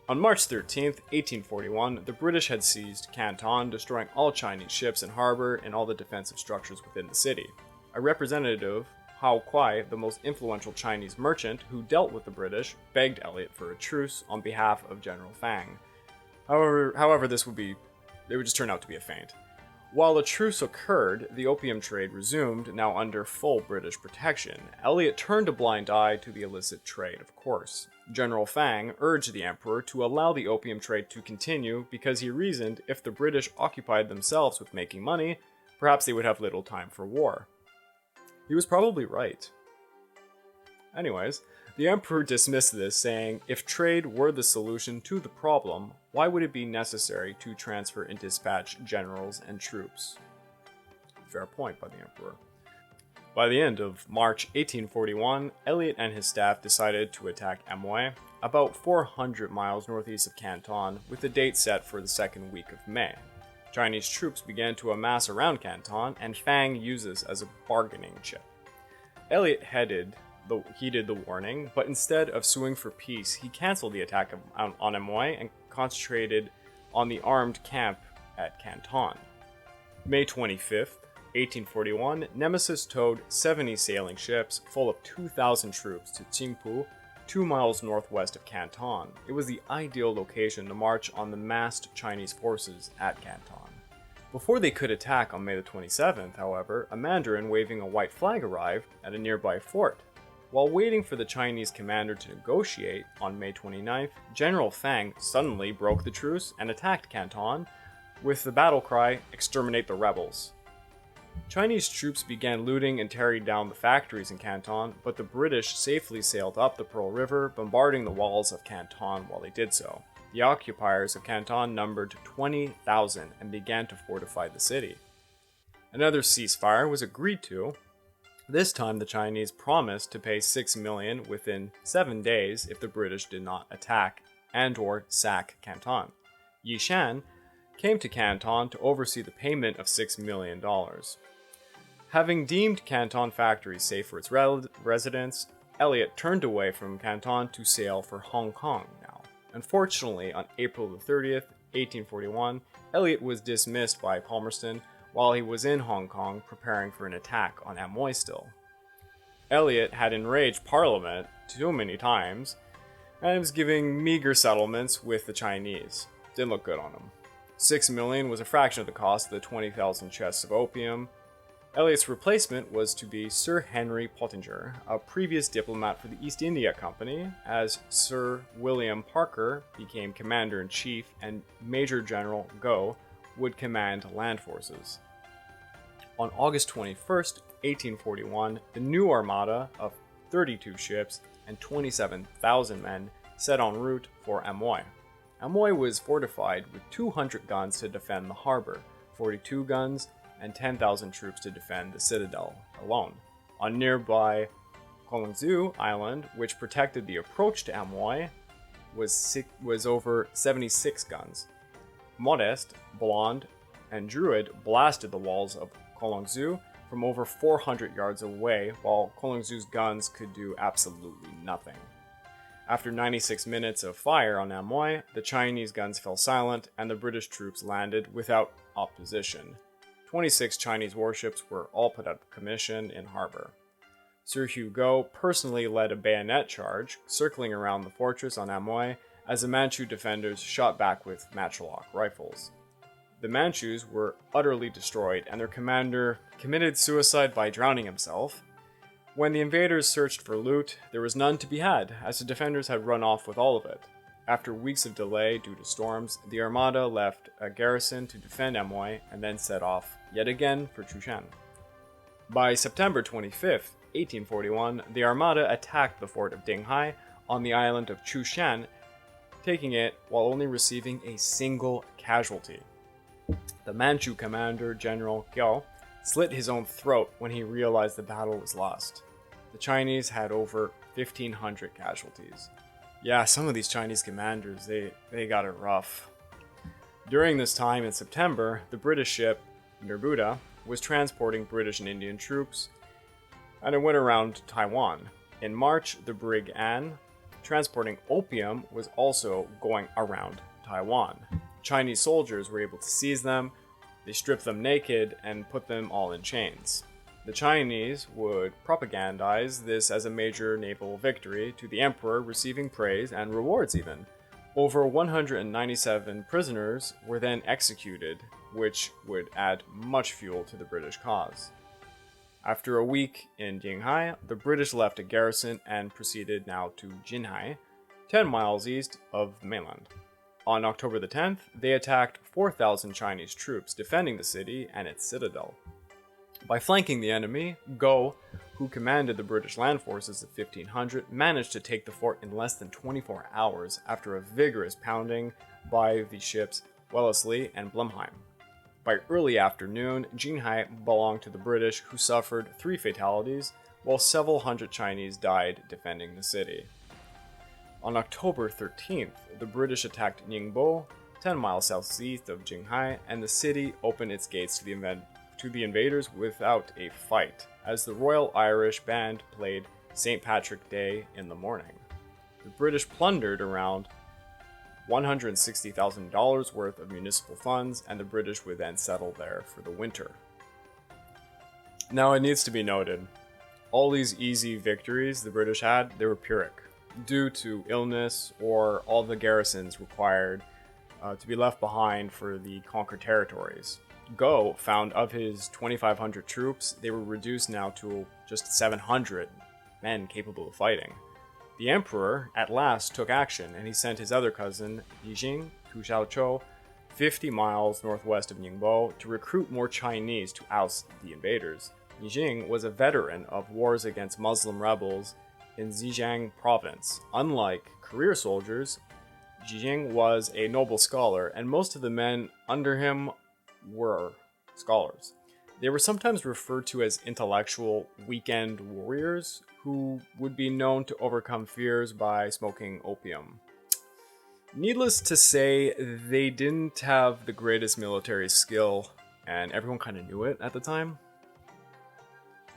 On March 13th, 1841, the British had seized Canton, destroying all Chinese ships in harbor and all the defensive structures within the city. A representative, Hao Kuai, the most influential Chinese merchant who dealt with the British, begged Elliot for a truce on behalf of General Fang. However, it would just turn out to be a feint. While a truce occurred, the opium trade resumed, now under full British protection. Elliot turned a blind eye to the illicit trade, of course. General Fang urged the emperor to allow the opium trade to continue because he reasoned if the British occupied themselves with making money, perhaps they would have little time for war. He was probably right. Anyways, the emperor dismissed this, saying, if trade were the solution to the problem, why would it be necessary to transfer and dispatch generals and troops? Fair point by the emperor. By the end of March 1841, Elliot and his staff decided to attack Amoy, about 400 miles northeast of Canton, with the date set for the second week of May. Chinese troops began to amass around Canton, and Fang used this as a bargaining chip. Elliot heeded the warning, but instead of suing for peace, he cancelled the attack on Amoy and concentrated on the armed camp at Canton. May 25th, 1841, Nemesis towed 70 sailing ships full of 2,000 troops to Qingpu, 2 miles northwest of Canton. It was the ideal location to march on the massed Chinese forces at Canton. Before they could attack on May the 27th, however, a mandarin waving a white flag arrived at a nearby fort. While waiting for the Chinese commander to negotiate on May 29th, General Fang suddenly broke the truce and attacked Canton with the battle cry, "Exterminate the rebels." Chinese troops began looting and tearing down the factories in Canton, but the British safely sailed up the Pearl River, bombarding the walls of Canton while they did so. The occupiers of Canton numbered 20,000 and began to fortify the city. Another ceasefire was agreed to. This time the Chinese promised to pay 6 million within 7 days if the British did not attack and or sack Canton. Yi Shan came to Canton to oversee the payment of $6 million. Having deemed Canton factories safe for its residents, Elliot turned away from Canton to sail for Hong Kong now. Unfortunately, on April the 30th, 1841, Elliot was dismissed by Palmerston while he was in Hong Kong preparing for an attack on Amoy still. Elliot had enraged Parliament too many times and was giving meager settlements with the Chinese. Didn't look good on him. 6 million was a fraction of the cost of the 20,000 chests of opium. Elliot's replacement was to be Sir Henry Pottinger, a previous diplomat for the East India Company, as Sir William Parker became commander-in-chief and Major General Goh would command land forces. On August 21st, 1841, the new armada of 32 ships and 27,000 men set en route for Amoy. Amoy was fortified with 200 guns to defend the harbor, 42 guns, and 10,000 troops to defend the citadel alone. On nearby Kolongzu Island, which protected the approach to Amoy, was over 76 guns. Modeste, Blonde, and Druid blasted the walls of Kolongzu from over 400 yards away, while Kolongzu's guns could do absolutely nothing. After 96 minutes of fire on Amoy, the Chinese guns fell silent and the British troops landed without opposition. 26 Chinese warships were all put out of commission in harbor. Sir Hugo personally led a bayonet charge, circling around the fortress on Amoy as the Manchu defenders shot back with matchlock rifles. The Manchus were utterly destroyed and their commander committed suicide by drowning himself. When the invaders searched for loot, there was none to be had, as the defenders had run off with all of it. After weeks of delay due to storms, the Armada left a garrison to defend Amoy and then set off yet again for Chushan. By September 25th, 1841, the Armada attacked the fort of Dinghai on the island of Chushan, taking it while only receiving a single casualty. The Manchu commander, General Qiao, slit his own throat when he realized the battle was lost. The Chinese had over 1,500 casualties. Yeah, some of these Chinese commanders, they got it rough. During this time in September, the British ship Nerbudda was transporting British and Indian troops, and it went around Taiwan. In March, the brig Anne, transporting opium, was also going around Taiwan. Chinese soldiers were able to seize them, they stripped them naked, and put them all in chains. The Chinese would propagandize this as a major naval victory, to the emperor receiving praise and rewards even. Over 197 prisoners were then executed, which would add much fuel to the British cause. After a week in Dinghai, the British left a garrison and proceeded now to Jinhai, 10 miles east of the mainland. On October the 10th, they attacked 4,000 Chinese troops defending the city and its citadel. By flanking the enemy, Goh, who commanded the British land forces of 1,500, managed to take the fort in less than 24 hours after a vigorous pounding by the ships Wellesley and Blumheim. By early afternoon, Jinhai belonged to the British, who suffered 3 fatalities, while several hundred Chinese died defending the city. On October 13th, the British attacked Ningbo, 10 miles southeast of Jinhai, and the city opened its gates to the invaders without a fight, as the Royal Irish Band played St. Patrick's Day in the morning. The British plundered around $160,000 worth of municipal funds, and the British would then settle there for the winter. Now, it needs to be noted, all these easy victories the British had, they were Pyrrhic, due to illness or all the garrisons required to be left behind for the conquered territories. Goh found of his 2,500 troops, they were reduced now to just 700 men capable of fighting. The emperor at last took action, and he sent his other cousin, Yijing, to Xiaochou 50 miles northwest of Ningbo, to recruit more Chinese to oust the invaders. Nanjing was a veteran of wars against Muslim rebels in Zhejiang province. Unlike career soldiers, Nanjing was a noble scholar, and most of the men under him were scholars. They were sometimes referred to as intellectual weekend warriors who would be known to overcome fears by smoking opium. Needless to say, they didn't have the greatest military skill, and everyone kind of knew it at the time.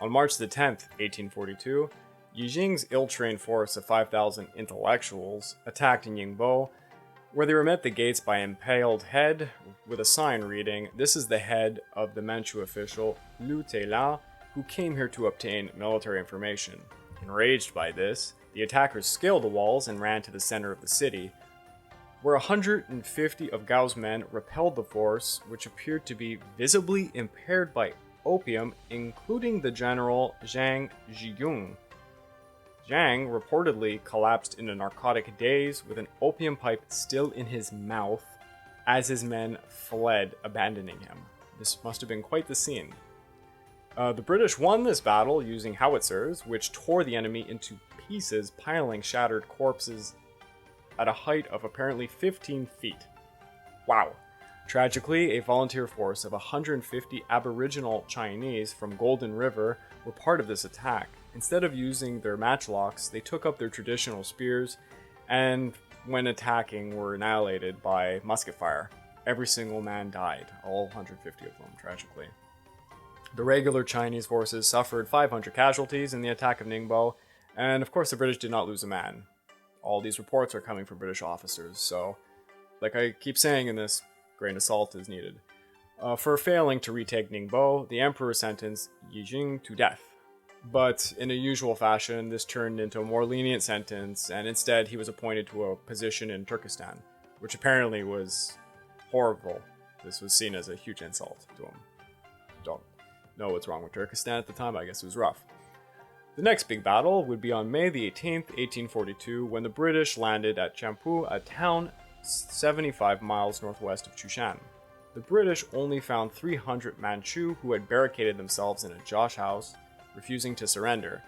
On March the 10th, 1842, Yijing's ill-trained force of 5,000 intellectuals attacked Ningbo, where they were met at the gates by an impaled head with a sign reading, "This is the head of the Manchu official Liu Teila, who came here to obtain military information." Enraged by this, the attackers scaled the walls and ran to the center of the city, where 150 of Gao's men repelled the force, which appeared to be visibly impaired by opium, including the general Zhang Zhiyong. Zhang reportedly collapsed in a narcotic daze with an opium pipe still in his mouth as his men fled, abandoning him. This must have been quite the scene. The British won this battle using howitzers, which tore the enemy into pieces, piling shattered corpses at a height of apparently 15 feet. Wow. Tragically, a volunteer force of 150 Aboriginal Chinese from Golden River were part of this attack. Instead of using their matchlocks, they took up their traditional spears and, when attacking, were annihilated by musket fire. Every single man died, all 150 of them, tragically. The regular Chinese forces suffered 500 casualties in the attack of Ningbo, and of course the British did not lose a man. All these reports are coming from British officers, so, like I keep saying in this, grain of salt is needed. For failing to retake Ningbo, the emperor sentenced Yijing to death. But in a usual fashion, this turned into a more lenient sentence, and instead he was appointed to a position in Turkestan, which apparently was horrible. This was seen as a huge insult to him. Don't know what's wrong with Turkestan at the time, I guess it was rough. The next big battle would be on May the 18th, 1842, when the British landed at Champu, a town 75 miles northwest of Chushan. The British only found 300 Manchu who had barricaded themselves in a josh house, refusing to surrender.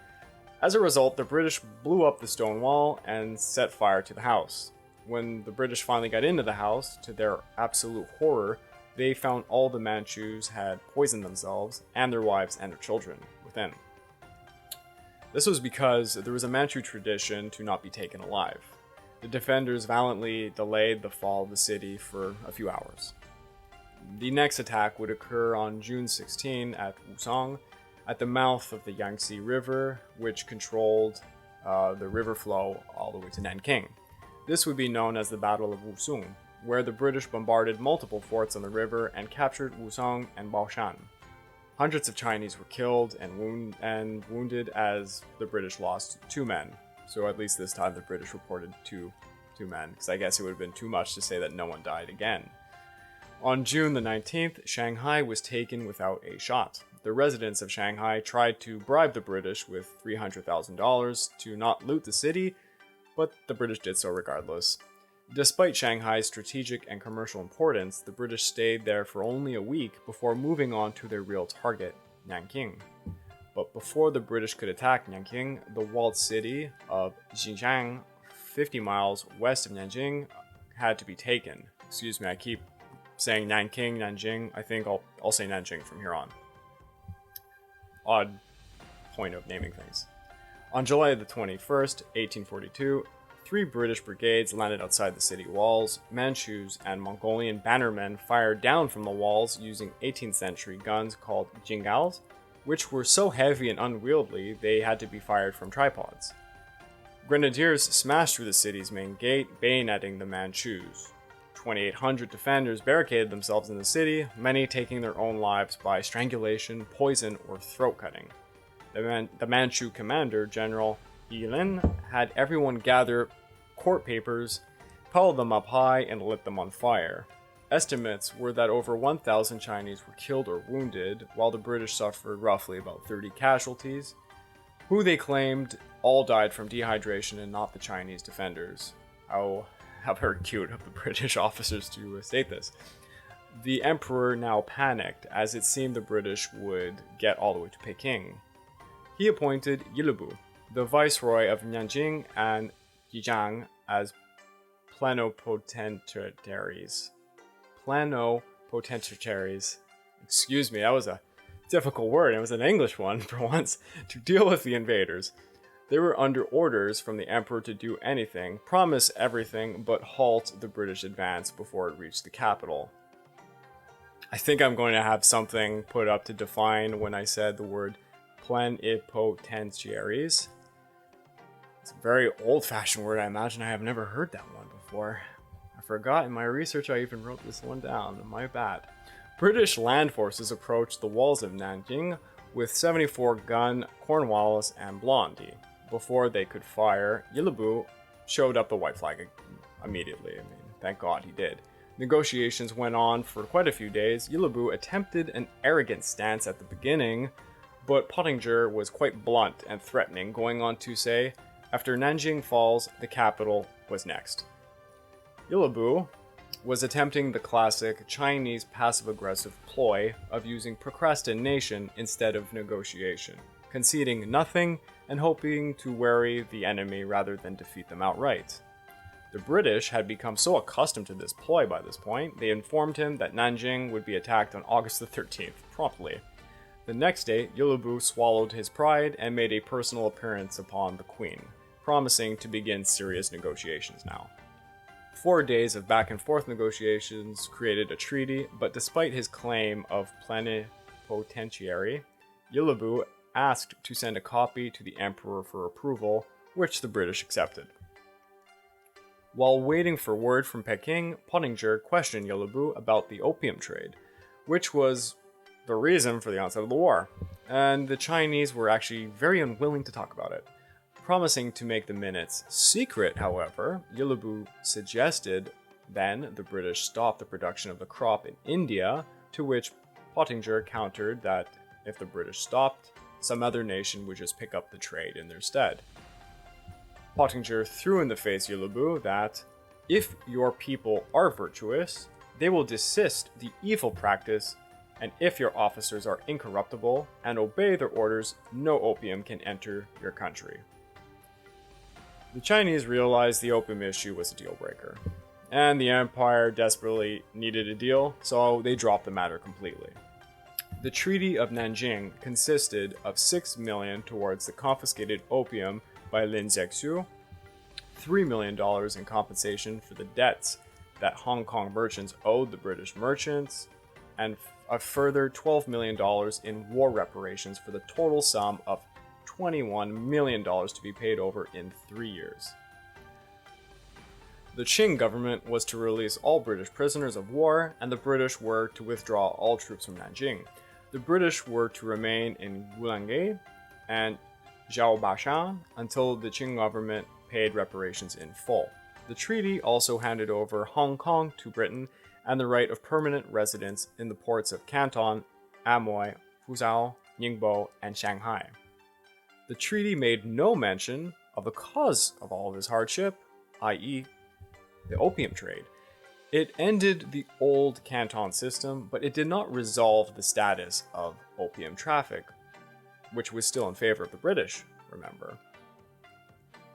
As a result, the British blew up the stone wall and set fire to the house. When the British finally got into the house, to their absolute horror, they found all the Manchus had poisoned themselves and their wives and their children within. This was because there was a Manchu tradition to not be taken alive. The defenders valiantly delayed the fall of the city for a few hours. The next attack would occur on June 16 at Wusong, at the mouth of the Yangtze River, which controlled the river flow all the way to Nanjing. This would be known as the Battle of Wusong, where the British bombarded multiple forts on the river and captured Wusong and Baoshan. Hundreds of Chinese were killed and wounded, as the British lost 2 men. So at least this time the British reported two men, because I guess it would have been too much to say that no one died again. On June the 19th, Shanghai was taken without a shot. The residents of Shanghai tried to bribe the British with $300,000 to not loot the city, but the British did so regardless. Despite Shanghai's strategic and commercial importance, the British stayed there for only a week before moving on to their real target, Nanjing. But before the British could attack Nanjing, the walled city of Xinjiang, 50 miles west of Nanjing, had to be taken. Excuse me, I keep saying Nanjing. I think I'll say Nanjing from here on. Odd point of naming things. On July the 21st, 1842, 3 British brigades landed outside the city walls. Manchus and Mongolian bannermen fired down from the walls using 18th century guns called jingals, which were so heavy and unwieldy they had to be fired from tripods. Grenadiers smashed through the city's main gate, bayoneting the Manchus. 2,800 defenders barricaded themselves in the city, many taking their own lives by strangulation, poison, or throat cutting. The Manchu commander, General Elgen, had everyone gather court papers, piled them up high, and lit them on fire. Estimates were that over 1,000 Chinese were killed or wounded, while the British suffered roughly about 30 casualties, who they claimed all died from dehydration and not the Chinese defenders. how very cute of the British officers to state this. The emperor now panicked, as it seemed the British would get all the way to Peking. He appointed Yilubu, the viceroy of Nanjing and Yizhang, as plenipotentiaries. Excuse me, that was a difficult word. It was an English one for once, to deal with the invaders. They were under orders from the emperor to do anything, promise everything, but halt the British advance before it reached the capital. I think I'm going to have something put up to define when I said the word plenipotentiaries. It's a very old-fashioned word. I imagine I have never heard that one before. I forgot in my research I even wrote this one down. My bad. British land forces approached the walls of Nanjing with 74-gun Cornwallis and Blondie. Before they could fire, Yilubu showed up the white flag immediately. I mean, thank God he did. Negotiations went on for quite a few days. Yilubu attempted an arrogant stance at the beginning, but Pottinger was quite blunt and threatening, going on to say, after Nanjing falls, the capital was next. Yilubu was attempting the classic Chinese passive-aggressive ploy of using procrastination instead of negotiation, conceding nothing and hoping to weary the enemy rather than defeat them outright. The British had become so accustomed to this ploy by this point, they informed him that Nanjing would be attacked on August the 13th, promptly. The next day, Yilubu swallowed his pride and made a personal appearance upon the Queen, promising to begin serious negotiations now. 4 days of back-and-forth negotiations created a treaty, but despite his claim of plenipotentiary, Yilubu asked to send a copy to the emperor for approval, which the British accepted. While waiting for word from Peking, Pottinger questioned Yilubu about the opium trade, which was the reason for the onset of the war, and the Chinese were actually very unwilling to talk about it. Promising to make the minutes secret, however, Yilubu suggested then the British stop the production of the crop in India, to which Pottinger countered that if the British stopped, some other nation would just pick up the trade in their stead. Pottinger threw in the face Yilubu that, if your people are virtuous, they will desist the evil practice, and if your officers are incorruptible and obey their orders, no opium can enter your country. The Chinese realized the opium issue was a deal breaker, and the empire desperately needed a deal, so they dropped the matter completely. The Treaty of Nanjing consisted of 6 million towards the confiscated opium by Lin Zexu, $3 million in compensation for the debts that Hong Kong merchants owed the British merchants, and a further $12 million in war reparations for the total sum of $21 million to be paid over in 3 years. The Qing government was to release all British prisoners of war, and the British were to withdraw all troops from Nanjing. The British were to remain in Wulangge and Zhaobashan until the Qing government paid reparations in full. The treaty also handed over Hong Kong to Britain and the right of permanent residence in the ports of Canton, Amoy, Fuzhou, Ningbo, and Shanghai. The treaty made no mention of the cause of all of this hardship, i.e., the opium trade. It ended the old Canton system, but it did not resolve the status of opium traffic, which was still in favor of the British, remember.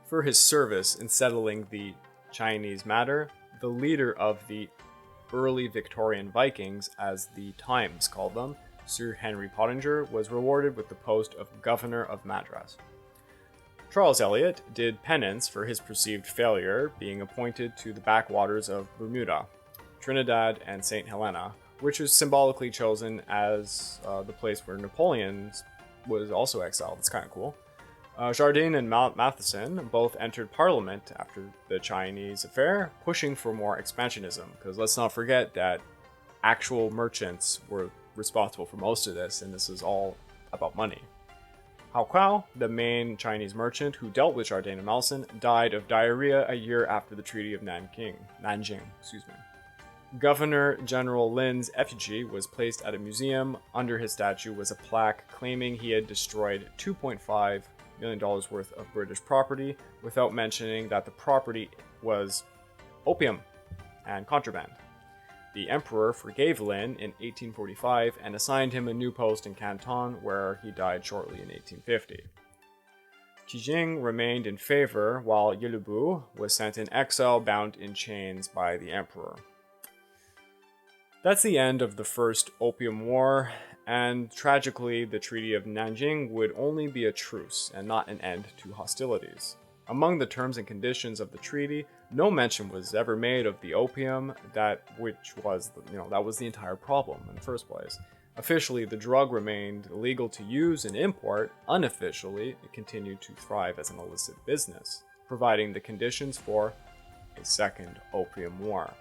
For his service in settling the Chinese matter, the leader of the early Victorian Vikings, as the Times called them, Sir Henry Pottinger, was rewarded with the post of Governor of Madras. Charles Elliot did penance for his perceived failure, being appointed to the backwaters of Bermuda, Trinidad, and St. Helena, which was symbolically chosen as the place where Napoleon was also exiled. It's kind of cool. Jardine and Matheson both entered Parliament after the Chinese affair, pushing for more expansionism, because let's not forget that actual merchants were responsible for most of this, and this is all about money. Hao Kuo, the main Chinese merchant who dealt with Jardine and Matheson, died of diarrhea a year after the Treaty of Nanjing. Governor General Lin's effigy was placed at a museum. Under his statue was a plaque claiming he had destroyed $2.5 million worth of British property, without mentioning that the property was opium and contraband. The emperor forgave Lin in 1845 and assigned him a new post in Canton, where he died shortly in 1850. Qing remained in favor, while Yulubu was sent in exile, bound in chains by the emperor. That's the end of the First Opium War, and tragically, the Treaty of Nanjing would only be a truce and not an end to hostilities. Among the terms and conditions of the treaty, no mention was ever made of the opium, that was the entire problem in the first place. Officially, the drug remained illegal to use and import. Unofficially, it continued to thrive as an illicit business, providing the conditions for a second Opium War.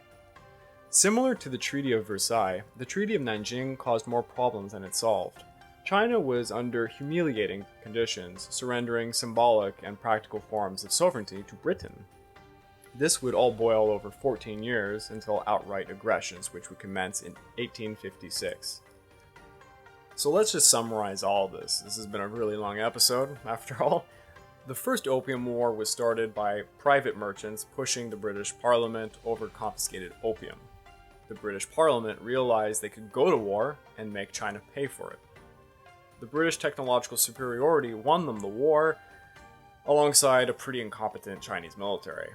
Similar to the Treaty of Versailles, the Treaty of Nanjing caused more problems than it solved. China was under humiliating conditions, surrendering symbolic and practical forms of sovereignty to Britain. This would all boil over 14 years until outright aggressions, which would commence in 1856. So let's just summarize all of this. This has been a really long episode, after all. The First Opium War was started by private merchants pushing the British Parliament over confiscated opium. The British Parliament realized they could go to war and make China pay for it. The British technological superiority won them the war, alongside a pretty incompetent Chinese military.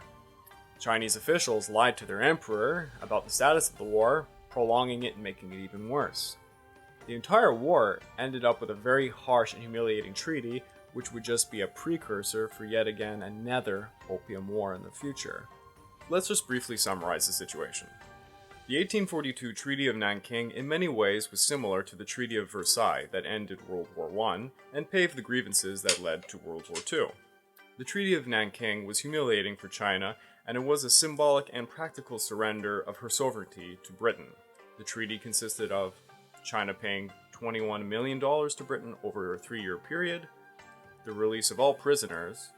Chinese officials lied to their emperor about the status of the war, prolonging it and making it even worse. The entire war ended up with a very harsh and humiliating treaty, which would just be a precursor for yet again another Opium War in the future. Let's just briefly summarize the situation. The 1842 Treaty of Nanking in many ways was similar to the Treaty of Versailles that ended World War I and paved the grievances that led to World War II. The Treaty of Nanking was humiliating for China, and it was a symbolic and practical surrender of her sovereignty to Britain. The treaty consisted of China paying $21 million to Britain over a 3-year period, the release of all prisoners.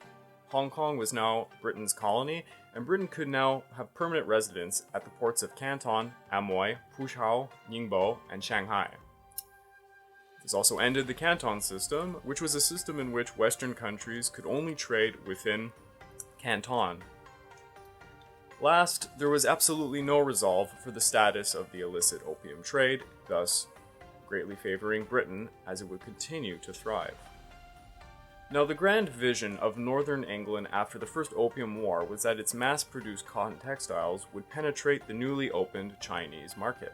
Hong Kong was now Britain's colony, and Britain could now have permanent residence at the ports of Canton, Amoy, Pushao, Ningbo, and Shanghai. This also ended the Canton system, which was a system in which Western countries could only trade within Canton. Last, there was absolutely no resolve for the status of the illicit opium trade, thus greatly favoring Britain as it would continue to thrive. Now, the grand vision of northern England after the First Opium War was that its mass-produced cotton textiles would penetrate the newly opened Chinese market.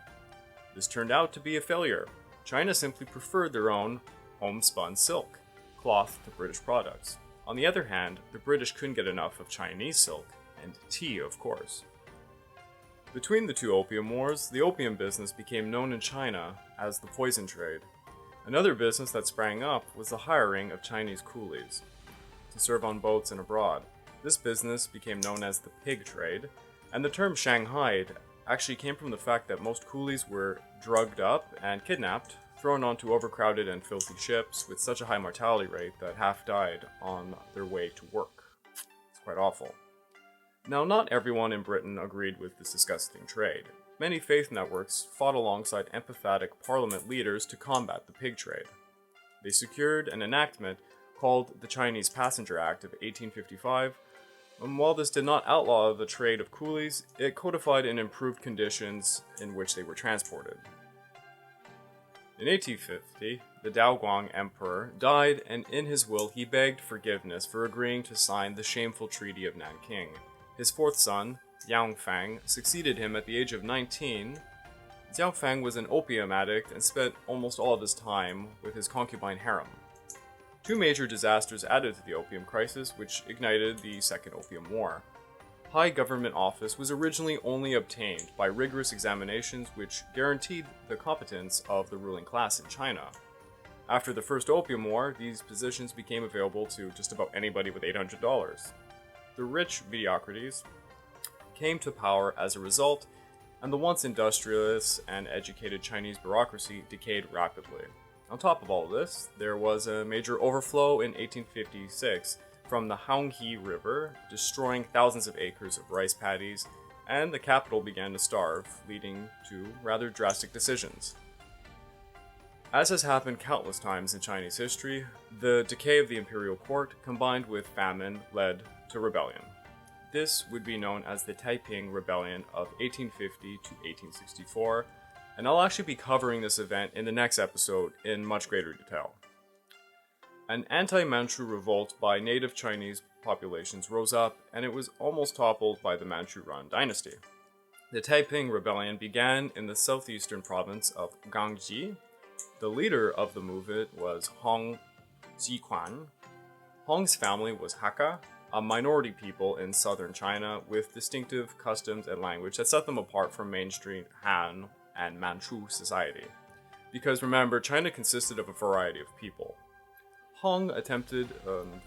This turned out to be a failure. China simply preferred their own homespun silk, cloth to British products. On the other hand, the British couldn't get enough of Chinese silk, and tea, of course. Between the two opium wars, the opium business became known in China as the poison trade. Another business that sprang up was the hiring of Chinese coolies to serve on boats and abroad. This business became known as the pig trade, and the term Shanghaied actually came from the fact that most coolies were drugged up and kidnapped, thrown onto overcrowded and filthy ships with such a high mortality rate that half died on their way to work. It's quite awful. Now, not everyone in Britain agreed with this disgusting trade. Many faith networks fought alongside empathetic parliament leaders to combat the pig trade. They secured an enactment called the Chinese Passenger Act of 1855, and while this did not outlaw the trade of coolies, it codified and improved conditions in which they were transported. In 1850, the Daoguang Emperor died, and in his will he begged forgiveness for agreeing to sign the shameful Treaty of Nanking. His fourth son, Yang Fang, succeeded him at the age of 19. Xiao Fang was an opium addict and spent almost all of his time with his concubine harem. Two major disasters added to the opium crisis, which ignited the Second Opium War. High government office was originally only obtained by rigorous examinations which guaranteed the competence of the ruling class in China. After the First Opium War, these positions became available to just about anybody with $800. The rich mediocrities came to power as a result, and the once industrious and educated Chinese bureaucracy decayed rapidly. On top of all this, there was a major overflow in 1856 from the Honghe River, destroying thousands of acres of rice paddies, and the capital began to starve, leading to rather drastic decisions. As has happened countless times in Chinese history, the decay of the imperial court combined with famine led to rebellion. this would be known as the Taiping Rebellion of 1850 to 1864, and I'll actually be covering this event in the next episode in much greater detail. An anti-Manchu revolt by native Chinese populations rose up, and it was almost toppled by the Manchu-run dynasty. The Taiping Rebellion began in the southeastern province of Guangxi. The leader of the movement was Hong Xiuquan. Hong's family was Hakka, a minority people in southern China with distinctive customs and language that set them apart from mainstream Han and Manchu society. Because remember, China consisted of a variety of people. Hong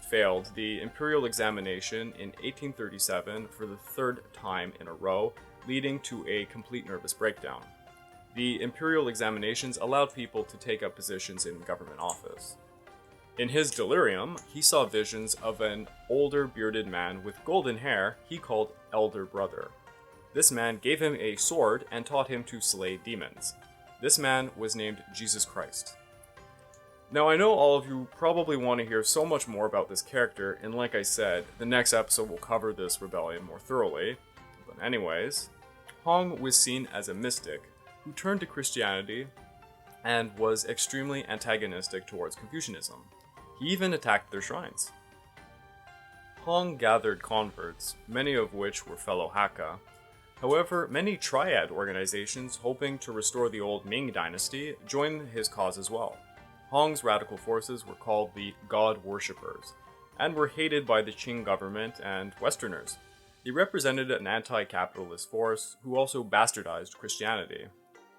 failed the imperial examination in 1837 for the third time in a row, leading to a complete nervous breakdown. The imperial examinations allowed people to take up positions in government office. In his delirium, he saw visions of an older bearded man with golden hair he called Elder Brother. This man gave him a sword and taught him to slay demons. This man was named Jesus Christ. Now I know all of you probably want to hear so much more about this character, and like I said, the next episode will cover this rebellion more thoroughly. But anyways, Hong was seen as a mystic who turned to Christianity and was extremely antagonistic towards Confucianism. He even attacked their shrines. Hong gathered converts, many of which were fellow Hakka. However, many triad organizations hoping to restore the old Qing Dynasty joined his cause as well. Hong's radical forces were called the God Worshippers, and were hated by the Qing government and Westerners. They represented an anti-capitalist force who also bastardized Christianity.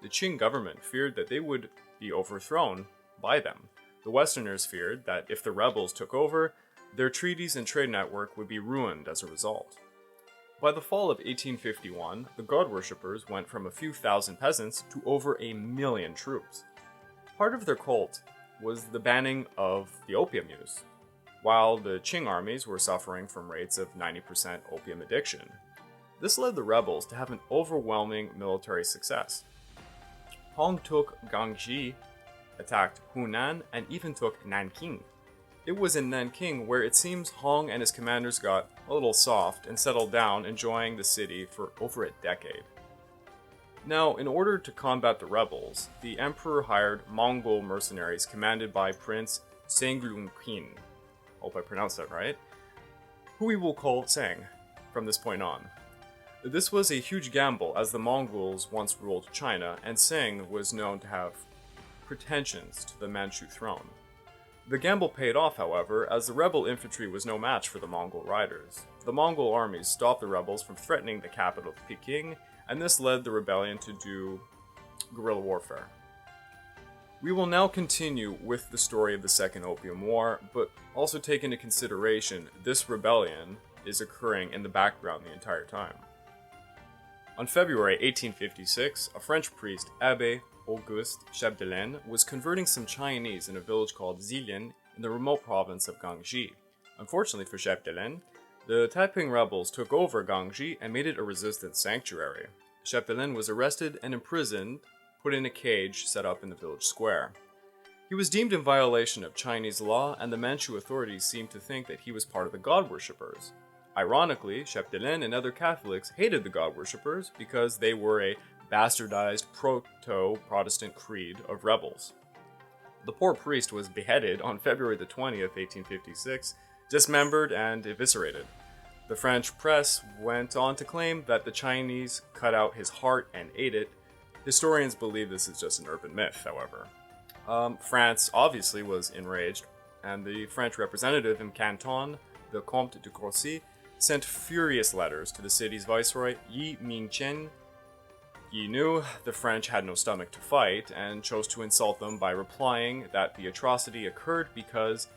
The Qing government feared that they would be overthrown by them. The Westerners feared that if the rebels took over, their treaties and trade network would be ruined as a result. By the fall of 1851, the God Worshippers went from a few thousand peasants to over 1 million troops. Part of their cult was the banning of the opium use, while the Qing armies were suffering from rates of 90% opium addiction. This led the rebels to have an overwhelming military success. Hong took Guangxi, attacked Hunan, and even took Nanjing. It was in Nanjing where it seems Hong and his commanders got a little soft and settled down, enjoying the city for over a decade. Now, in order to combat the rebels, the emperor hired Mongol mercenaries commanded by Prince Senglunqin. Hope I pronounced that right. Who we will call Tsang from this point on. This was a huge gamble as the Mongols once ruled China, and Tsang was known to have pretensions to the Manchu throne. The gamble paid off, however, as the rebel infantry was no match for the Mongol riders. The Mongol armies stopped the rebels from threatening the capital of Peking, and this led the rebellion to do guerrilla warfare. We will now continue with the story of the Second Opium War, but also take into consideration this rebellion is occurring in the background the entire time. On February 1856, a French priest, Abbé Auguste Chapdelaine, was converting some Chinese in a village called Zilin in the remote province of Guangxi. Unfortunately for Chapdelaine, the Taiping rebels took over Guangxi and made it a resistance sanctuary. Chapdelaine was arrested and imprisoned, put in a cage set up in the village square. He was deemed in violation of Chinese law, and the Manchu authorities seemed to think that he was part of the God Worshippers. Ironically, Chapdelaine and other Catholics hated the God Worshippers because they were a bastardized proto-Protestant creed of rebels. The poor priest was beheaded on February the 20th, 1856, dismembered and eviscerated. The French press went on to claim that the Chinese cut out his heart and ate it. Historians believe this is just an urban myth, however. France obviously was enraged, and the French representative in Canton, the Comte de Courcy, sent furious letters to the city's viceroy, Yi Mingchen. Yi knew the French had no stomach to fight, and chose to insult them by replying that the atrocity occurred because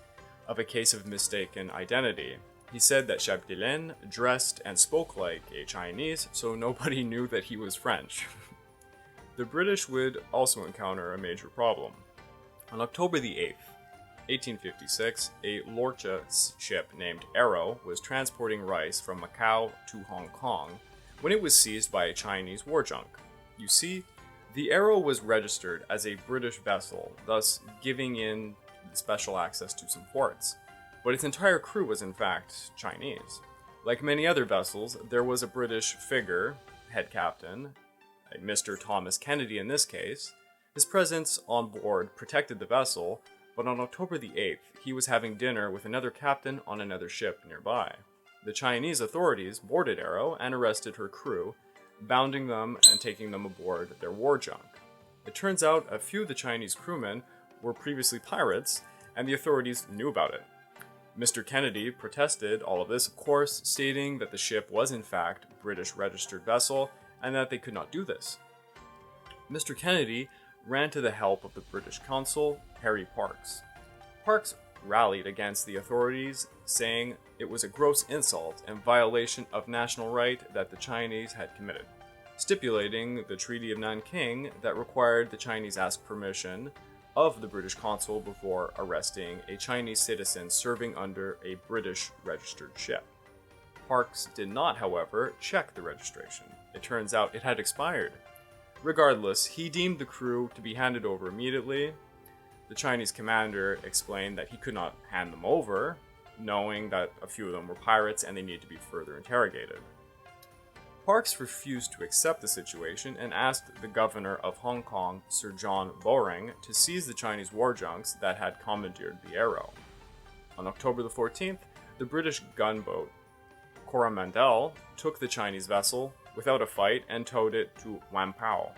of a case of mistaken identity. He said that Chapdelaine dressed and spoke like a Chinese, so nobody knew that he was French. The British would also encounter a major problem. On October the 8th, 1856, a lorcha ship named Arrow was transporting rice from Macau to Hong Kong when it was seized by a Chinese war junk. You see, the Arrow was registered as a British vessel, thus giving in special access to some ports, but its entire crew was in fact Chinese. Like many other vessels, there was a British figure, head captain, Mr. Thomas Kennedy in this case. His presence on board protected the vessel, but on October the 8th, he was having dinner with another captain on another ship nearby. The Chinese authorities boarded Arrow and arrested her crew, bounding them and taking them aboard their war junk. It turns out a few of the Chinese crewmen were previously pirates, and the authorities knew about it. Mr. Kennedy protested all of this, of course, stating that the ship was in fact a British registered vessel and that they could not do this. Mr. Kennedy ran to the help of the British consul, Harry Parkes. Parkes rallied against the authorities, saying it was a gross insult and violation of national right that the Chinese had committed, stipulating the Treaty of Nanjing that required the Chinese ask permission of the British consul before arresting a Chinese citizen serving under a British registered ship. Parkes did not, however, check the registration. It turns out it had expired. Regardless, he deemed the crew to be handed over immediately. The Chinese commander explained that he could not hand them over, knowing that a few of them were pirates and they needed to be further interrogated. Parkes refused to accept the situation and asked the governor of Hong Kong, Sir John Bowring, to seize the Chinese war junks that had commandeered the Arrow. On October the 14th, the British gunboat Coromandel took the Chinese vessel without a fight and towed it to Wampao.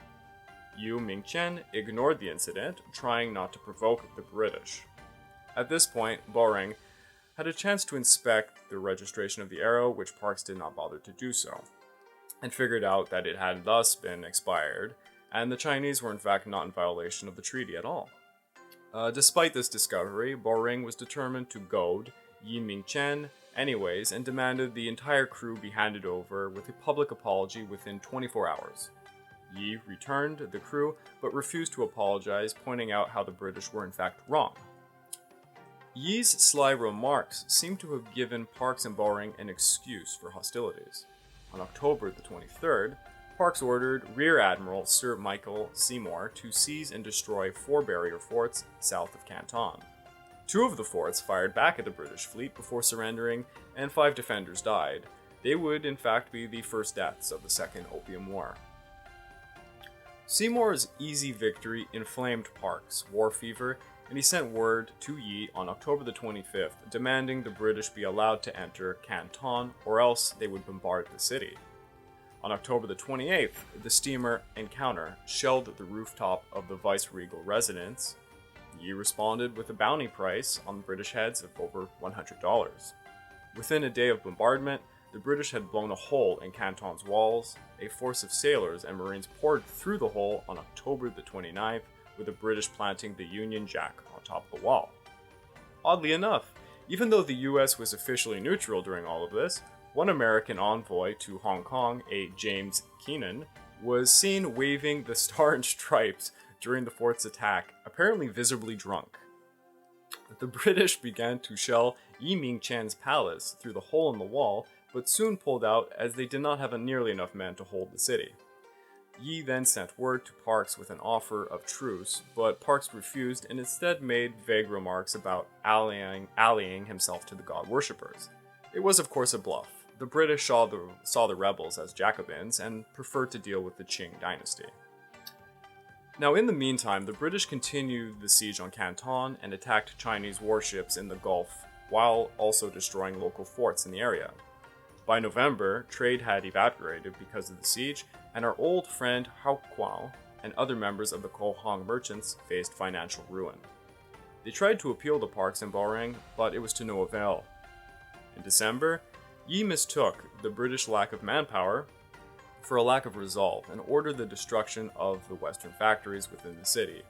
Yu Mingchen ignored the incident, trying not to provoke the British. At this point, Bowring had a chance to inspect the registration of the Arrow, which Parkes did not bother to do so, and figured out that it had thus been expired, and the Chinese were in fact not in violation of the treaty at all. Despite this discovery, Bowring was determined to goad Yi Mingchen anyways and demanded the entire crew be handed over with a public apology within 24 hours. Yi returned the crew, but refused to apologize, pointing out how the British were in fact wrong. Yi's sly remarks seem to have given Parkes and Bowring an excuse for hostilities. On October the 23rd, Parkes ordered Rear Admiral Sir Michael Seymour to seize and destroy 4 barrier forts south of Canton. 2 of the forts fired back at the British fleet before surrendering, and 5 defenders died. They would in fact be the first deaths of the Second Opium War. Seymour's easy victory inflamed Parkes' war fever, and he sent word to Yi on October the 25th, demanding the British be allowed to enter Canton, or else they would bombard the city. On October the 28th, the steamer Encounter shelled the rooftop of the viceregal residence. Yi responded with a bounty price on British heads of over $100. Within a day of bombardment, the British had blown a hole in Canton's walls. A force of sailors and Marines poured through the hole on October the 29th, with the British planting the Union Jack on top of the wall. Oddly enough, even though the US was officially neutral during all of this, one American envoy to Hong Kong, a James Keenan, was seen waving the Star and Stripes during the fort's attack, apparently visibly drunk. The British began to shell Yi Mingchen's palace through the hole in the wall, but soon pulled out as they did not have nearly enough men to hold the city. Yi then sent word to Parkes with an offer of truce, but Parkes refused and instead made vague remarks about allying himself to the god worshippers. It was of course a bluff. The British saw the rebels as Jacobins and preferred to deal with the Qing Dynasty. Now in the meantime, the British continued the siege on Canton and attacked Chinese warships in the Gulf, while also destroying local forts in the area. By November, trade had evaporated because of the siege, and our old friend Hao Kuao and other members of the Kohong merchants faced financial ruin. They tried to appeal to Parkes and Bowring, but it was to no avail. In December, Yi mistook the British lack of manpower for a lack of resolve and ordered the destruction of the Western factories within the city.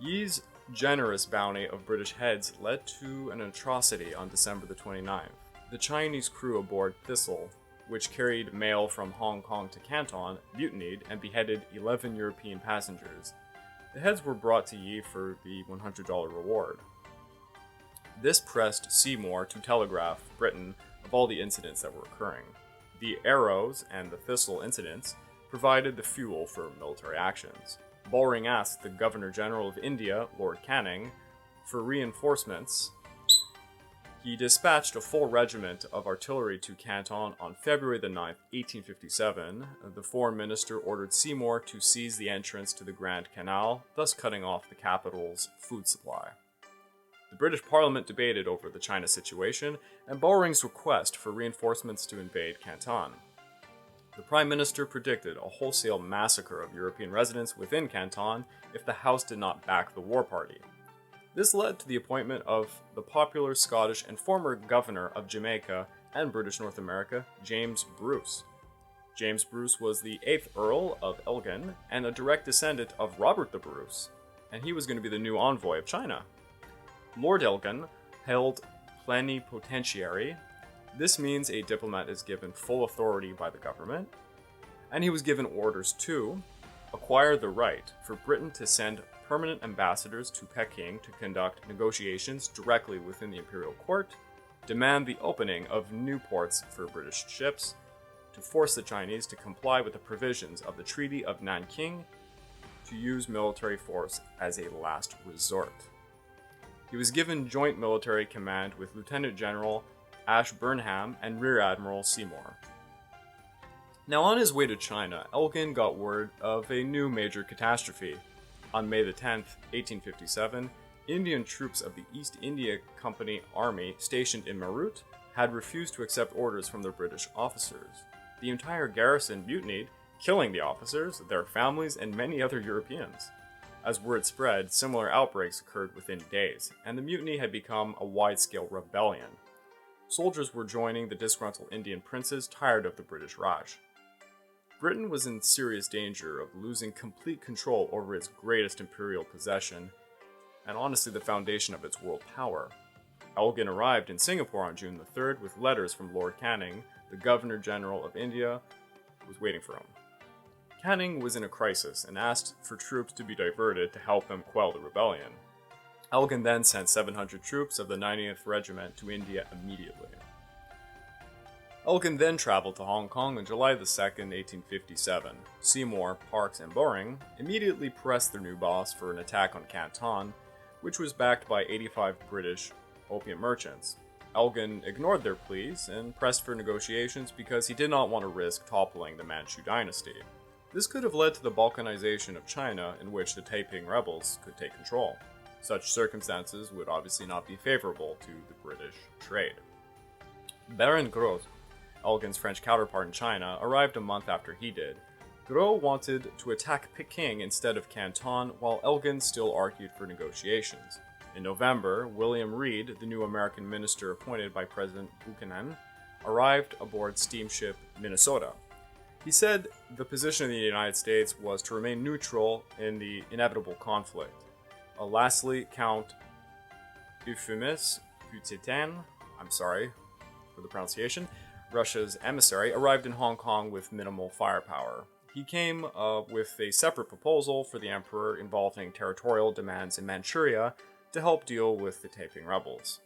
Yi's generous bounty of British heads led to an atrocity on December the 29th. The Chinese crew aboard Thistle, which carried mail from Hong Kong to Canton, mutinied and beheaded 11 European passengers. The heads were brought to Yi for the $100 reward. This pressed Seymour to telegraph Britain of all the incidents that were occurring. The Arrows and the Thistle incidents provided the fuel for military actions. Bowring asked the Governor-General of India, Lord Canning, for reinforcements. He dispatched a full regiment of artillery to Canton on February the 9th, 1857. The foreign minister ordered Seymour to seize the entrance to the Grand Canal, thus cutting off the capital's food supply. The British Parliament debated over the China situation and Boring's request for reinforcements to invade Canton. The Prime Minister predicted a wholesale massacre of European residents within Canton if the House did not back the war party. This led to the appointment of the popular Scottish and former governor of Jamaica and British North America, James Bruce. James Bruce was the 8th Earl of Elgen and a direct descendant of Robert the Bruce, and he was going to be the new envoy of China. Lord Elgen held plenipotentiary. This means a diplomat is given full authority by the government, and he was given orders to acquire the right for Britain to send permanent ambassadors to Peking to conduct negotiations directly within the imperial court, demand the opening of new ports for British ships, to force the Chinese to comply with the provisions of the Treaty of Nanjing, to use military force as a last resort. He was given joint military command with Lieutenant General Ashburnham and Rear Admiral Seymour. Now, on his way to China, Elgin got word of a new major catastrophe. On May the 10th, 1857, Indian troops of the East India Company Army stationed in Meerut had refused to accept orders from their British officers. The entire garrison mutinied, killing the officers, their families, and many other Europeans. As word spread, similar outbreaks occurred within days, and the mutiny had become a wide-scale rebellion. Soldiers were joining the disgruntled Indian princes tired of the British Raj. Britain was in serious danger of losing complete control over its greatest imperial possession, and honestly the foundation of its world power. Elgin arrived in Singapore on June the 3rd with letters from Lord Canning, the Governor-General of India, who was waiting for him. Canning was in a crisis and asked for troops to be diverted to help him quell the rebellion. Elgin then sent 700 troops of the 90th Regiment to India immediately. Elgin then traveled to Hong Kong on July the 2nd, 1857. Seymour, Parkes, and Boring immediately pressed their new boss for an attack on Canton, which was backed by 85 British opium merchants. Elgin ignored their pleas and pressed for negotiations because he did not want to risk toppling the Manchu dynasty. This could have led to the balkanization of China, in which the Taiping rebels could take control. Such circumstances would obviously not be favorable to the British trade. Baron Gros, Elgin's French counterpart in China, arrived a month after he did. Gros wanted to attack Peking instead of Canton, while Elgin still argued for negotiations. In November, William Reed, the new American minister appointed by President Buchanan, arrived aboard steamship Minnesota. He said the position of the United States was to remain neutral in the inevitable conflict. Lastly, Count Euphemus Putitin, I'm sorry for the pronunciation, Russia's emissary, arrived in Hong Kong with minimal firepower. He came with a separate proposal for the emperor involving territorial demands in Manchuria to help deal with the Taiping rebels.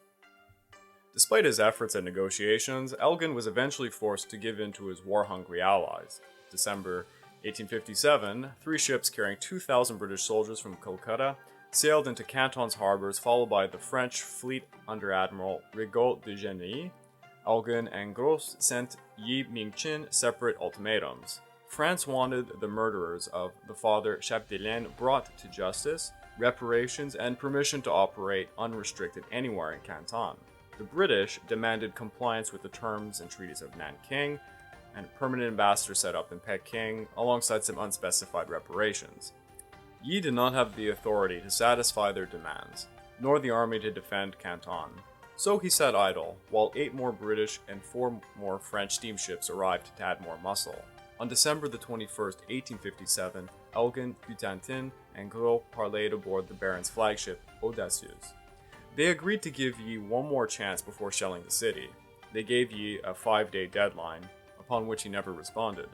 Despite his efforts at negotiations, Elgin was eventually forced to give in to his war-hungry allies. December 1857, 3 ships carrying 2,000 British soldiers from Calcutta sailed into Canton's harbors, followed by the French fleet under Admiral Rigaud de Genlis. Elgin and Gros sent Yi Mingqin separate ultimatums. France wanted the murderers of the father Chapdelaine brought to justice, reparations, and permission to operate unrestricted anywhere in Canton. The British demanded compliance with the terms and treaties of Nanking, and a permanent ambassador set up in Peking, alongside some unspecified reparations. Yi did not have the authority to satisfy their demands, nor the army to defend Canton. So he sat idle, while 8 more British and 4 more French steamships arrived to add more muscle. On December the 21st, 1857, Elgin, Putitin, and Gros parlayed aboard the Baron's flagship, Audacieuse. They agreed to give Yi one more chance before shelling the city. They gave Yi a 5-day deadline, upon which he never responded.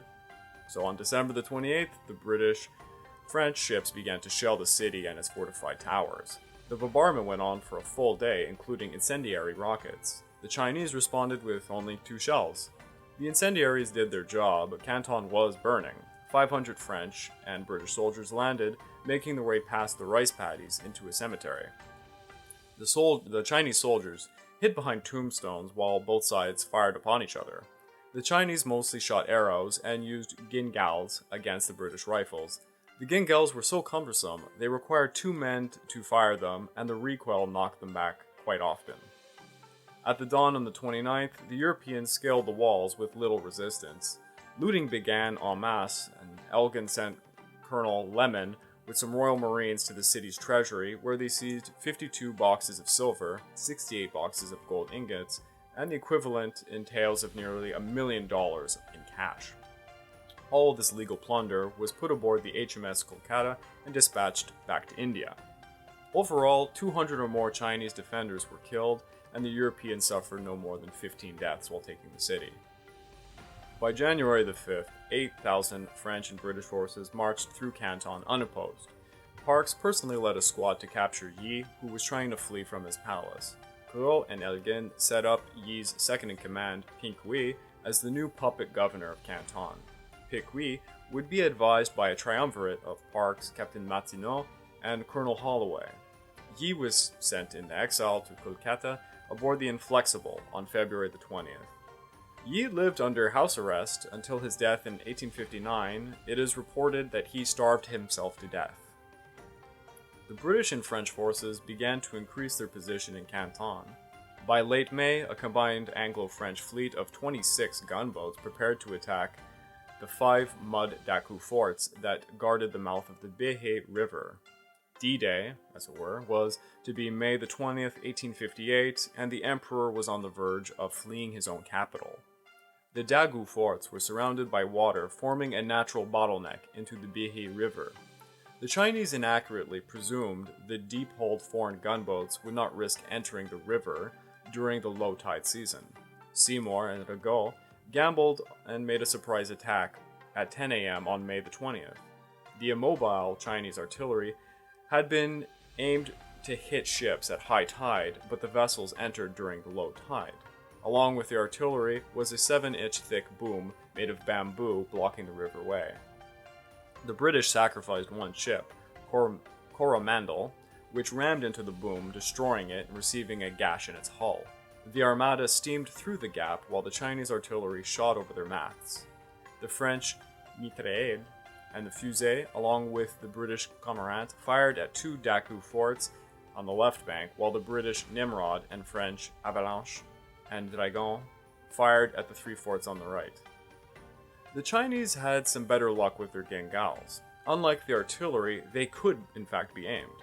So on December the 28th, the British-French ships began to shell the city and its fortified towers. The bombardment went on for a full day, including incendiary rockets. The Chinese responded with only 2 shells. The incendiaries did their job, but Canton was burning. 500 French and British soldiers landed, making their way past the rice paddies into a cemetery. The Chinese soldiers hid hid behind tombstones while both sides fired upon each other. The Chinese mostly shot arrows and used gingals against the British rifles. The gingals were so cumbersome, they required 2 men to fire them, and the recoil knocked them back quite often. At the dawn on the 29th, the Europeans scaled the walls with little resistance. Looting began en masse, and Elgen sent Colonel Lemon with some Royal Marines to the city's treasury, where they seized 52 boxes of silver, 68 boxes of gold ingots, and the equivalent in tales of nearly $1 million in cash. All of this legal plunder was put aboard the HMS Kolkata and dispatched back to India. Overall, 200 or more Chinese defenders were killed, and the Europeans suffered no more than 15 deaths while taking the city. By January the 5th, 8,000 French and British forces marched through Canton unopposed. Parkes personally led a squad to capture Yi, who was trying to flee from his palace. Perrault and Elgen set up Yi's second-in-command, Pinkui, as the new puppet governor of Canton. Pinkui would be advised by a triumvirate of Parkes, Captain Martineau, and Colonel Holloway. Yi was sent into exile to Kolkata aboard the Inflexible on February the 20th. Yi lived under house arrest until his death in 1859. It is reported that he starved himself to death. The British and French forces began to increase their position in Canton. By late May, a combined Anglo-French fleet of 26 gunboats prepared to attack the 5 mud Daku forts that guarded the mouth of the Behe River. D-Day, as it were, was to be May the 20th, 1858, and the Emperor was on the verge of fleeing his own capital. The Dagu forts were surrounded by water, forming a natural bottleneck into the Behe River. The Chinese inaccurately presumed the deep-holed foreign gunboats would not risk entering the river during the low tide season. Seymour and Rigaud gambled and made a surprise attack at 10 a.m. on May the 20th. The immobile Chinese artillery had been aimed to hit ships at high tide, but the vessels entered during the low tide. Along with the artillery was a 7-inch thick boom made of bamboo blocking the river way. The British sacrificed one ship, Coromandel, which rammed into the boom, destroying it and receiving a gash in its hull. The Armada steamed through the gap while the Chinese artillery shot over their masts. The French mitrailleuses and the fusées, along with the British Cormorant, fired at 2 Daku forts on the left bank, while the British Nimrod and French Avalanche and Dragon fired at the 3 forts on the right. The Chinese had some better luck with their gingals. Unlike the artillery, they could in fact be aimed.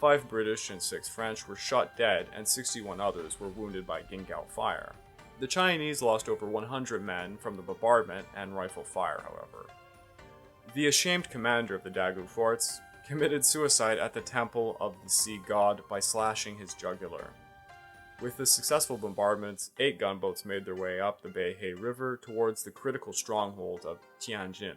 5 British and 6 French were shot dead, and 61 others were wounded by gingal fire. The Chinese lost over 100 men from the bombardment and rifle fire, however. The ashamed commander of the Dagu forts committed suicide at the temple of the sea god by slashing his jugular. With the successful bombardments, 8 gunboats made their way up the Behe River towards the critical stronghold of Tianjin.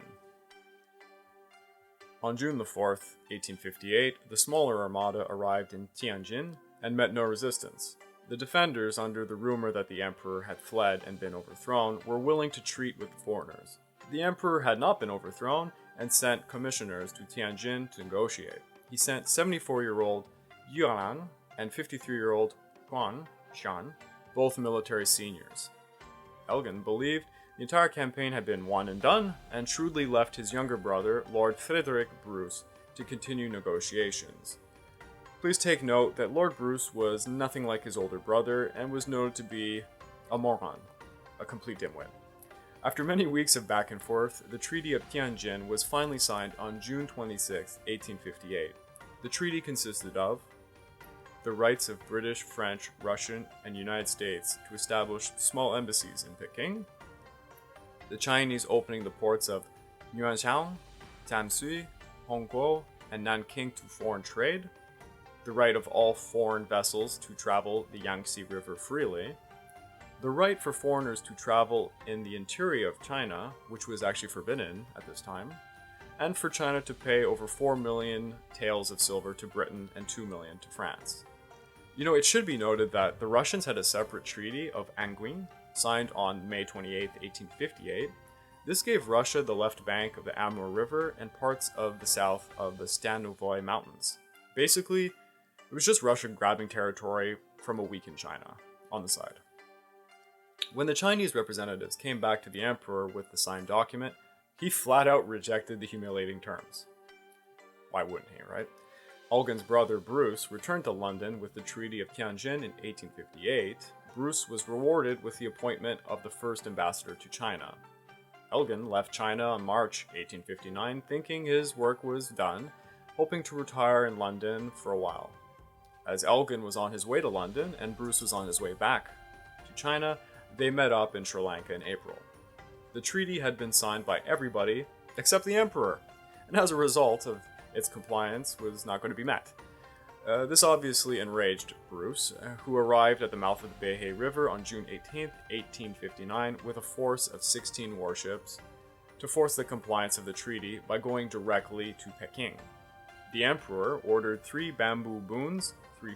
On June the 4th, 1858, the smaller armada arrived in Tianjin and met no resistance. The defenders, under the rumor that the emperor had fled and been overthrown, were willing to treat with the foreigners. The emperor had not been overthrown and sent commissioners to Tianjin to negotiate. He sent 74-year-old Yuan and 53-year-old Guan Shan, both military seniors. Elgen believed the entire campaign had been one and done, and shrewdly left his younger brother, Lord Frederick Bruce, to continue negotiations. Please take note that Lord Bruce was nothing like his older brother and was noted to be a moron, a complete dimwit. After many weeks of back and forth, the Treaty of Tianjin was finally signed on June 26, 1858. The treaty consisted of the rights of British, French, Russian, and United States to establish small embassies in Peking, the Chinese opening the ports of Yuanzhou, Tamsui, Hongguo, and Nanking to foreign trade, the right of all foreign vessels to travel the Yangtze River freely, the right for foreigners to travel in the interior of China, which was actually forbidden at this time, and for China to pay over 4 million taels of silver to Britain and 2 million to France. You know, it should be noted that the Russians had a separate treaty of Angwin, signed on May 28, 1858. This gave Russia the left bank of the Amoy River and parts of the south of the Stanovoy Mountains. Basically, it was just Russia grabbing territory from a weakened China. on the side. When the Chinese representatives came back to the emperor with the signed document, he flat out rejected the humiliating terms. Why wouldn't he, right? Elgen's brother Bruce returned to London with the Treaty of Tianjin in 1858. Bruce was rewarded with the appointment of the first ambassador to China. Elgen left China in March 1859, thinking his work was done, hoping to retire in London for a while. As Elgen was on his way to London and Bruce was on his way back to China, they met up in Sri Lanka in April. The treaty had been signed by everybody except the emperor, and as a result of its compliance was not going to be met. This obviously enraged Bruce, who arrived at the mouth of the Beihai River on June 18, 1859, with a force of 16 warships to force the compliance of the treaty by going directly to Peking. The emperor ordered 3 bamboo booms, 3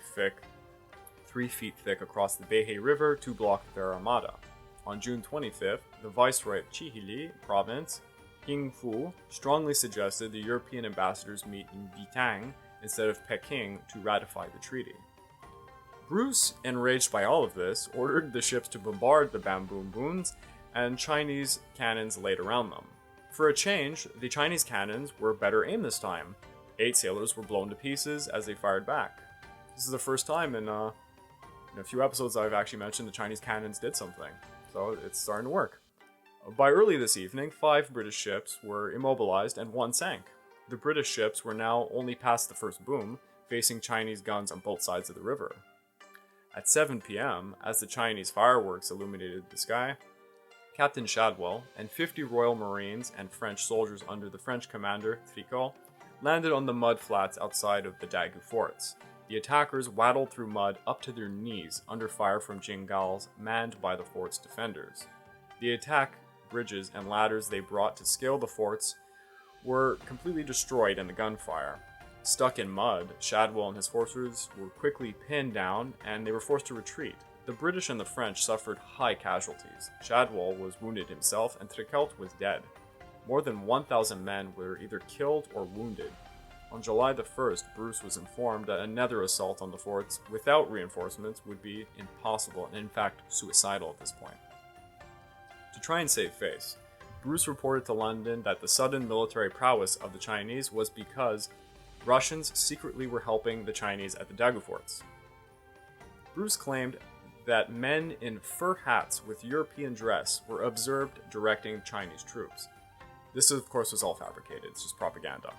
feet thick across the Beihai River to block their armada. On June 25th, the viceroy of Chihili province, King Fu, strongly suggested the European ambassadors meet in Bitang instead of Peking to ratify the treaty. Bruce, enraged by all of this, ordered the ships to bombard the bamboo booms and Chinese cannons laid around them. For a change, the Chinese cannons were better aimed this time. 8 sailors were blown to pieces as they fired back. This is the first time in a few episodes I've actually mentioned the Chinese cannons did something, so it's starting to work. By early this evening, 5 British ships were immobilized and 1 sank. The British ships were now only past the first boom, facing Chinese guns on both sides of the river. At 7 p.m., as the Chinese fireworks illuminated the sky, Captain Shadwell and 50 Royal Marines and French soldiers under the French commander Tricot landed on the mud flats outside of the Dagu forts. The attackers waddled through mud up to their knees under fire from Jingals manned by the fort's defenders. The attack bridges and ladders they brought to scale the forts were completely destroyed in the gunfire. Stuck in mud, Shadwell and his forces were quickly pinned down and they were forced to retreat. The British and the French suffered high casualties. Shadwell was wounded himself and Tricot was dead. More than 1,000 men were either killed or wounded. On July the 1st, Bruce was informed that another assault on the forts without reinforcements would be impossible and in fact suicidal at this point. To try and save face, Bruce reported to London that the sudden military prowess of the Chinese was because Russians secretly were helping the Chinese at the Dagu forts. Bruce claimed that men in fur hats with European dress were observed directing Chinese troops. This, of course, was all fabricated, it's just propaganda.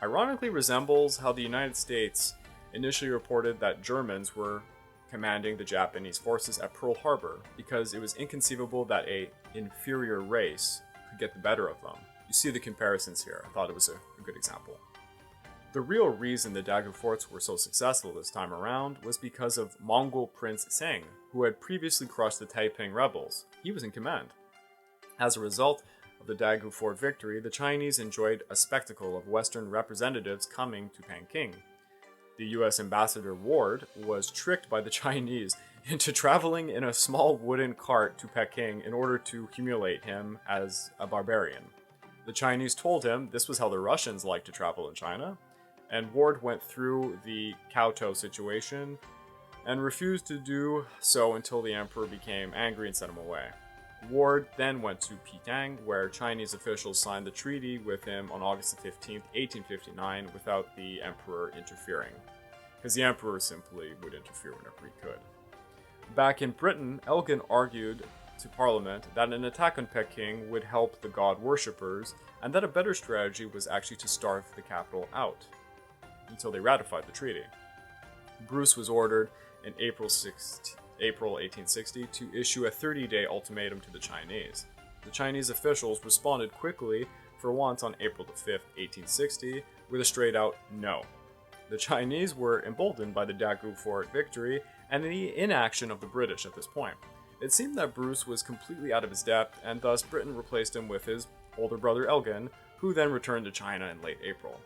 Ironically resembles how the United States initially reported that Germans were commanding the Japanese forces at Pearl Harbor because it was inconceivable that an inferior race could get the better of them. You see the comparisons here. I thought it was a good example. The real reason the Dagu forts were so successful this time around was because of Mongol Prince Seng, who had previously crushed the Taiping rebels. He was in command. As a result of the Dagu fort victory, the Chinese enjoyed a spectacle of Western representatives coming to Peking. The US ambassador Ward was tricked by the Chinese into traveling in a small wooden cart to Peking in order to humiliate him as a barbarian. The Chinese told him this was how the Russians liked to travel in China, and Ward went through the kowtow situation and refused to do so until the emperor became angry and sent him away. Ward then went to Pitang, where Chinese officials signed the treaty with him on August 15, 1859, without the emperor interfering, because the emperor simply would interfere whenever he could. Back in Britain, Elgen argued to Parliament that an attack on Peking would help the god worshippers, and that a better strategy was actually to starve the capital out until they ratified the treaty. Bruce was ordered in April 1860 to issue a 30-day ultimatum to the Chinese. The Chinese officials responded quickly for once on April 5, 1860, with a straight-out no. The Chinese were emboldened by the Dagu fort victory and the inaction of the British at this point. It seemed that Bruce was completely out of his depth, and thus Britain replaced him with his older brother Elgen, who then returned to China in late April.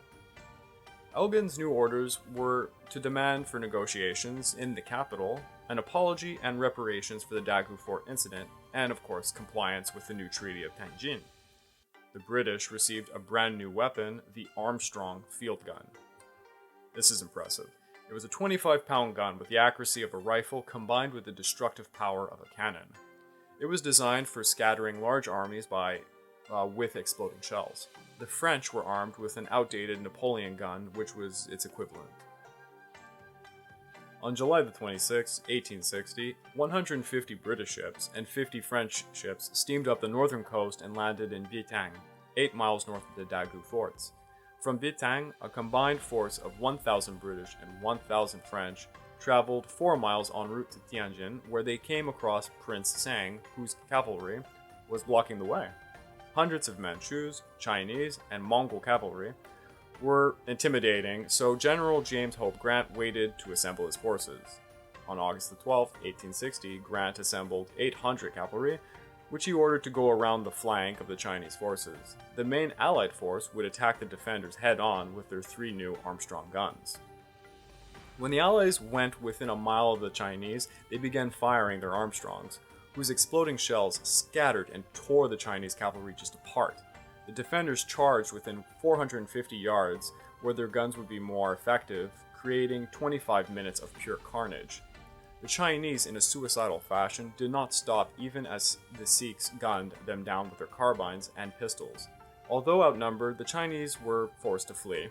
Elgin's new orders were to demand for negotiations in the capital, an apology and reparations for the Dagu fort incident, and of course compliance with the new Treaty of Nanjing. The British received a brand new weapon, the Armstrong field gun. This is impressive. It was a 25-pound gun with the accuracy of a rifle combined with the destructive power of a cannon. It was designed for scattering large armies with exploding shells. The French were armed with an outdated Napoleon gun, which was its equivalent. On July 26, 1860, 150 British ships and 50 French ships steamed up the northern coast and landed in Bietang, 8 miles north of the Dagu forts. From Bietang, a combined force of 1,000 British and 1,000 French traveled 4 miles en route to Tianjin, where they came across Prince Sang, whose cavalry was blocking the way. Hundreds of Manchus, Chinese, and Mongol cavalry were intimidating, so General James Hope Grant waited to assemble his forces. On August 12, 1860, Grant assembled 800 cavalry, which he ordered to go around the flank of the Chinese forces. The main Allied force would attack the defenders head-on with their 3 new Armstrong guns. When the Allies went within a mile of the Chinese, they began firing their Armstrongs, whose exploding shells scattered and tore the Chinese cavalry just apart. The defenders charged within 450 yards, where their guns would be more effective, creating 25 minutes of pure carnage. The Chinese, in a suicidal fashion, did not stop even as the Sikhs gunned them down with their carbines and pistols. Although outnumbered, the Chinese were forced to flee.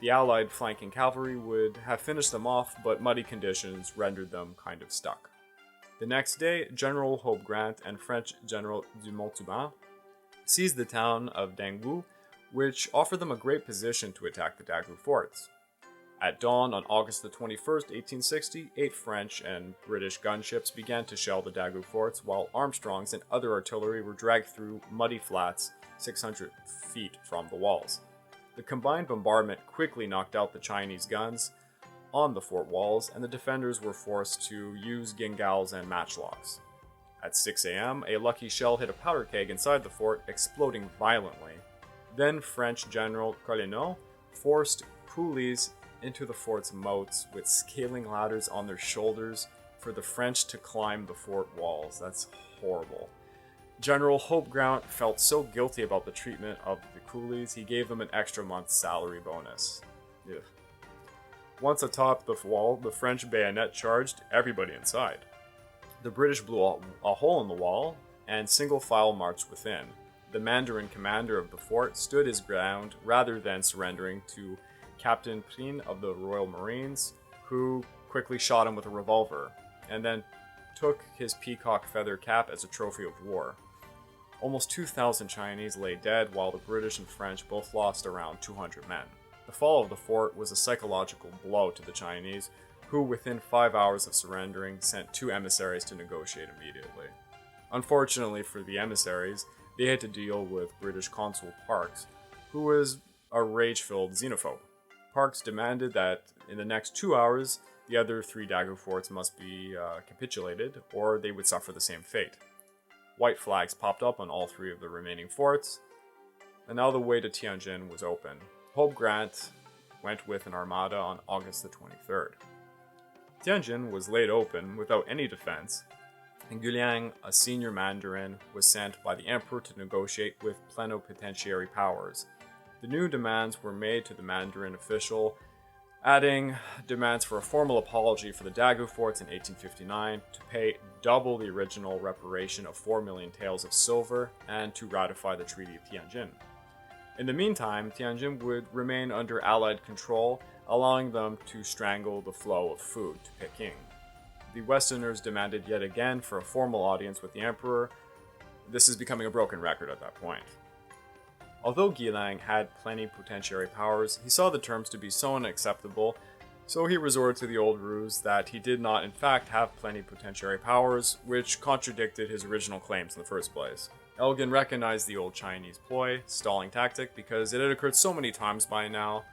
The Allied flanking cavalry would have finished them off, but muddy conditions rendered them kind of stuck. The next day, General Hope Grant and French General Dumont-Turban seized the town of Dangwu, which offered them a great position to attack the Dagu forts. At dawn on August 21, 1860, 8 French and British gunships began to shell the Dagu forts, while Armstrongs and other artillery were dragged through muddy flats 600 feet from the walls. The combined bombardment quickly knocked out the Chinese guns on the fort walls, and the defenders were forced to use gingals and matchlocks. At 6 a.m., a lucky shell hit a powder keg inside the fort, exploding violently. Then French General Collenot forced coolies into the fort's moats with scaling ladders on their shoulders for the French to climb the fort walls. That's horrible. General Hope Grant felt so guilty about the treatment of the coolies, he gave them an extra month's salary bonus. Ugh. Once atop the wall, the French bayonet charged everybody inside. The British blew a hole in the wall and single file marched within. The Mandarin commander of the fort stood his ground rather than surrendering to Captain Prien of the Royal Marines, who quickly shot him with a revolver, and then took his peacock feather cap as a trophy of war. Almost 2,000 Chinese lay dead, while the British and French both lost around 200 men. The fall of the fort was a psychological blow to the Chinese, who within 5 hours of surrendering sent 2 emissaries to negotiate immediately. Unfortunately for the emissaries, they had to deal with British Consul Parkes, who was a rage-filled xenophobe. Parkes demanded that in the next 2 hours, the other 3 Dagu forts must be capitulated, or they would suffer the same fate. White flags popped up on all 3 of the remaining forts, and now the way to Tianjin was open. Hope Grant went with an armada on August the 23rd. Tianjin was laid open without any defense, and Guliang, a senior Mandarin, was sent by the emperor to negotiate with plenipotentiary powers. The new demands were made to the Mandarin official, adding demands for a formal apology for the Dagu forts in 1859, to pay double the original reparation of 4 million taels of silver, and to ratify the Treaty of Tianjin. In the meantime, Tianjin would remain under Allied control, allowing them to strangle the flow of food to Peking. The Westerners demanded yet again for a formal audience with the emperor. This is becoming a broken record at that point. Although Guilang had plenipotentiary powers, he saw the terms to be so unacceptable, so he resorted to the old ruse that he did not in fact have plenipotentiary powers, which contradicted his original claims in the first place. Elgen recognized the old Chinese ploy, stalling tactic, because it had occurred so many times by now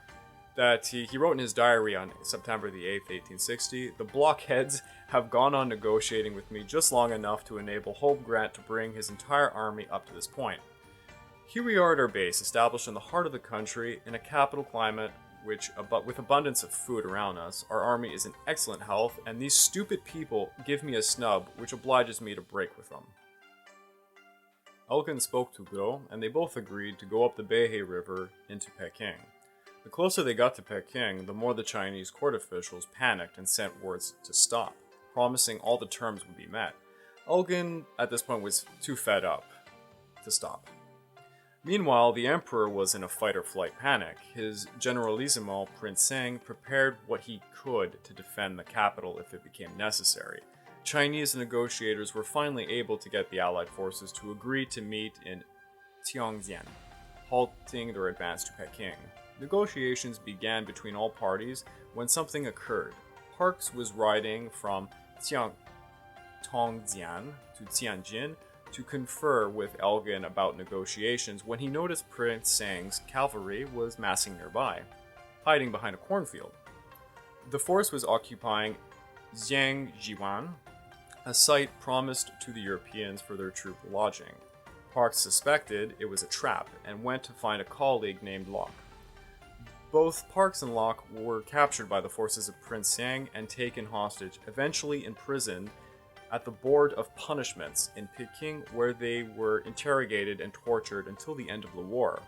that he wrote in his diary on September the 8th, 1860, "The blockheads have gone on negotiating with me just long enough to enable Hope Grant to bring his entire army up to this point. Here we are at our base, established in the heart of the country, in a capital climate with abundance of food around us. Our army is in excellent health, and these stupid people give me a snub, which obliges me to break with them." Elgen spoke to Gros, and they both agreed to go up the Beihai River into Peking. The closer they got to Peking, the more the Chinese court officials panicked and sent words to stop, promising all the terms would be met. Elgen, at this point, was too fed up to stop. Meanwhile, the emperor was in a fight-or-flight panic. His generalissimo, Prince Sang, prepared what he could to defend the capital if it became necessary. Chinese negotiators were finally able to get the Allied forces to agree to meet in Tianjin, halting their advance to Peking. Negotiations began between all parties when something occurred. Parks was riding from Tongjian to Tianjin to confer with Elgen about negotiations when he noticed Prince Sang's cavalry was massing nearby, hiding behind a cornfield. The force was occupying Jiangjiwan, a site promised to the Europeans for their troop lodging. Parks suspected it was a trap and went to find a colleague named Locke. Both Parks and Locke were captured by the forces of Prince Sang and taken hostage, eventually imprisoned at the Board of Punishments in Peking, where they were interrogated and tortured until the end of the war.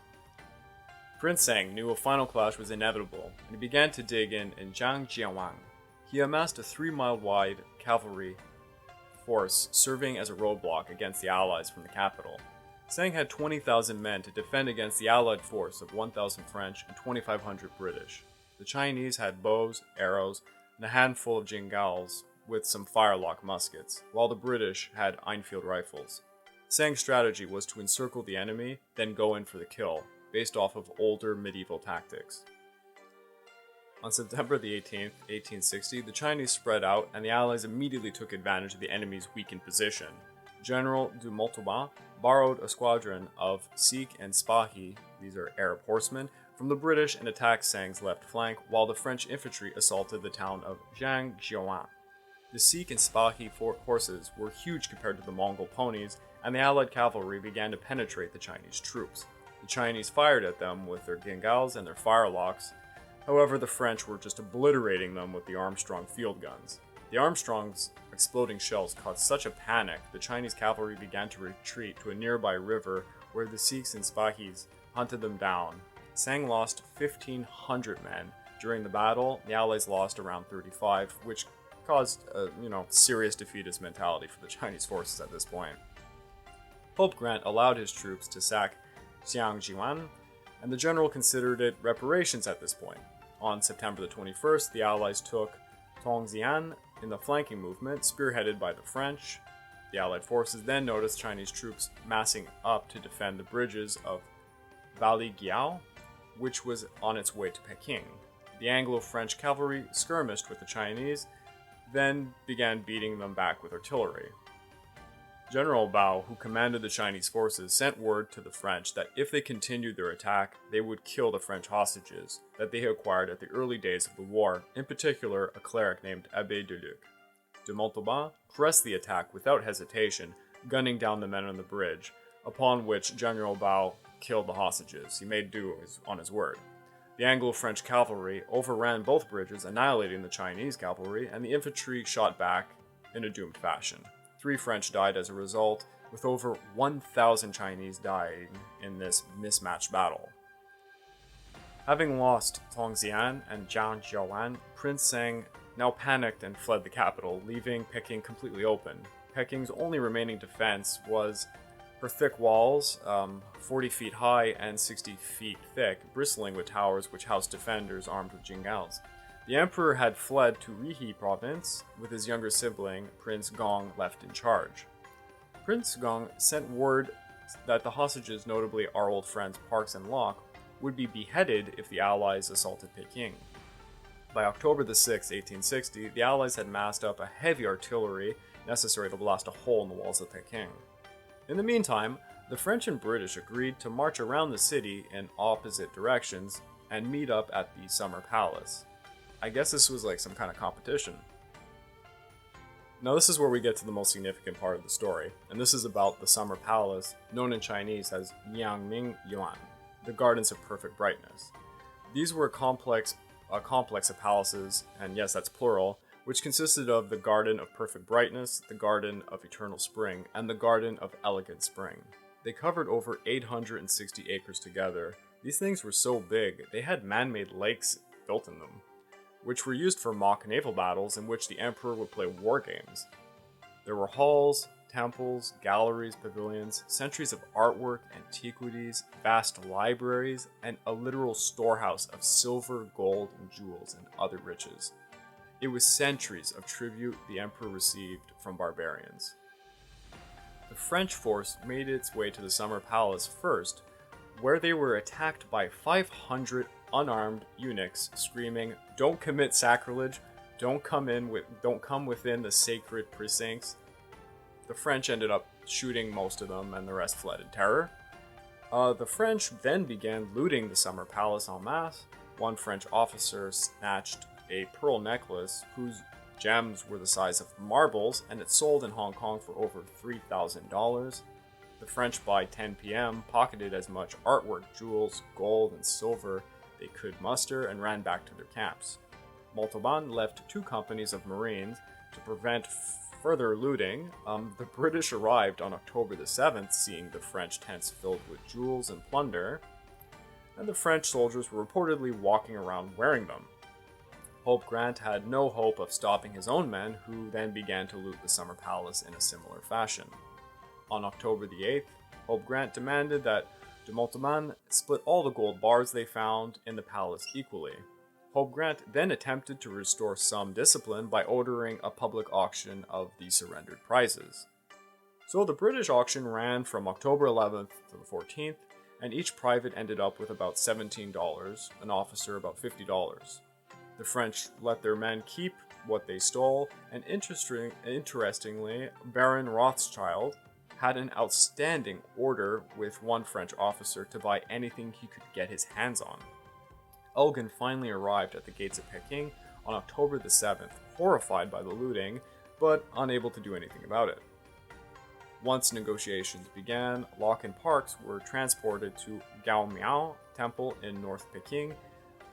Prince Sang knew a final clash was inevitable, and he began to dig in Jiangjiang. He amassed a 3-mile-wide cavalry force serving as a roadblock against the Allies from the capital. Sang had 20,000 men to defend against the Allied force of 1,000 French and 2,500 British. The Chinese had bows, arrows, and a handful of jingals with some firelock muskets, while the British had Enfield rifles. Sang's strategy was to encircle the enemy, then go in for the kill, based off of older medieval tactics. On September the 18th, 1860, the Chinese spread out, and the Allies immediately took advantage of the enemy's weakened position. General du Montauban borrowed a squadron of Sikh and Spahi, these are Arab horsemen, from the British and attacked Sang's left flank, while the French infantry assaulted the town of Jiangjiang. The Sikh and Spahi horses were huge compared to the Mongol ponies, and the Allied cavalry began to penetrate the Chinese troops. The Chinese fired at them with their gingals and their firelocks. However, the French were just obliterating them with the Armstrong field guns. The Armstrong's exploding shells caused such a panic, the Chinese cavalry began to retreat to a nearby river where the Sikhs and Spahis hunted them down. Sang lost 1,500 men. During the battle, the Allies lost around 35, which caused a serious defeatist mentality for the Chinese forces at this point. Pope Grant allowed his troops to sack Jiangjiang, and the general considered it reparations at this point. On September the 21st, the Allies took Tongjian in the flanking movement, spearheaded by the French. The Allied forces then noticed Chinese troops massing up to defend the bridges of Valley-Giao, which was on its way to Peking. The Anglo-French cavalry skirmished with the Chinese, then began beating them back with artillery. General Bao, who commanded the Chinese forces, sent word to the French that if they continued their attack, they would kill the French hostages that they had acquired at the early days of the war, in particular a cleric named Abbé de Luc. De Montauban pressed the attack without hesitation, gunning down the men on the bridge, upon which General Bao killed the hostages. He made do on his word. The Anglo-French cavalry overran both bridges, annihilating the Chinese cavalry, and the infantry shot back in a doomed fashion. 3 French died as a result, with over 1,000 Chinese dying in this mismatched battle. Having lost Tongjian and Jiangjiang, Prince Sang now panicked and fled the capital, leaving Peking completely open. Peking's only remaining defense was her thick walls, 40 feet high and 60 feet thick, bristling with towers which housed defenders armed with jingals. The emperor had fled to Rihe province, with his younger sibling, Prince Gong, left in charge. Prince Gong sent word that the hostages, notably our old friends Parks and Locke, would be beheaded if the Allies assaulted Peking. By October the 6th, 1860, the Allies had massed up a heavy artillery necessary to blast a hole in the walls of Peking. In the meantime, the French and British agreed to march around the city in opposite directions and meet up at the Summer Palace. I guess this was like some kind of competition. Now this is where we get to the most significant part of the story, and this is about the Summer Palace, known in Chinese as Yangming Yuan, the Gardens of Perfect Brightness. These were a complex of palaces, and yes, that's plural, which consisted of the Garden of Perfect Brightness, the Garden of Eternal Spring, and the Garden of Elegant Spring. They covered over 860 acres together. These things were so big, they had man-made lakes built in them, which were used for mock naval battles in which the emperor would play war games. There were halls, temples, galleries, pavilions, centuries of artwork, antiquities, vast libraries, and a literal storehouse of silver, gold, and jewels and other riches. It was centuries of tribute the emperor received from barbarians. The French force made its way to the Summer Palace first, where they were attacked by 500 unarmed eunuchs screaming, "Don't commit sacrilege! Don't come within the sacred precincts." The French ended up shooting most of them, and the rest fled in terror. The French then began looting the Summer Palace en masse. One French officer snatched a pearl necklace whose gems were the size of marbles, and it sold in Hong Kong for over $3,000. The French by 10 p.m. pocketed as much artwork, jewels, gold, and silver they could muster and ran back to their camps. Montauban left 2 companies of Marines to prevent further looting. The British arrived on October the 7th, seeing the French tents filled with jewels and plunder, and the French soldiers were reportedly walking around wearing them. Pope Grant had no hope of stopping his own men, who then began to loot the Summer Palace in a similar fashion. On October the 8th, Pope Grant demanded that de Montauban split all the gold bars they found in the palace equally. Pope Grant then attempted to restore some discipline by ordering a public auction of the surrendered prizes. So the British auction ran from October 11th to the 14th, and each private ended up with about $17, an officer about $50. The French let their men keep what they stole, and interestingly, Baron Rothschild had an outstanding order with one French officer to buy anything he could get his hands on. Elgen finally arrived at the gates of Peking on October the 7th, horrified by the looting, but unable to do anything about it. Once negotiations began, Locke and Parks were transported to Gaomiao Temple in North Peking,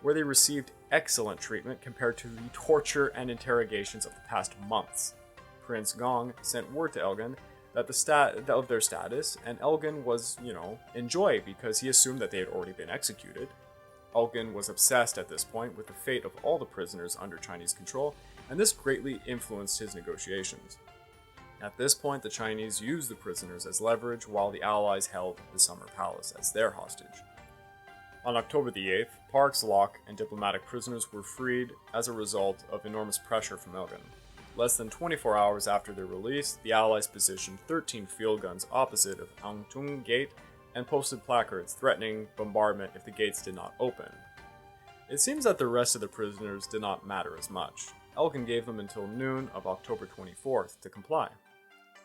where they received excellent treatment compared to the torture and interrogations of the past months. Prince Gong sent word to Elgen that of their status, and Elgen was, in joy because he assumed that they had already been executed. Elgen was obsessed at this point with the fate of all the prisoners under Chinese control, and this greatly influenced his negotiations. At this point, the Chinese used the prisoners as leverage, while the Allies held the Summer Palace as their hostage. On October the 8th, Parks, Locke, and diplomatic prisoners were freed as a result of enormous pressure from Elgen. Less than 24 hours after their release, the Allies positioned 13 field guns opposite of Angtung Gate and posted placards threatening bombardment if the gates did not open. It seems that the rest of the prisoners did not matter as much. Elgen gave them until noon of October 24th to comply.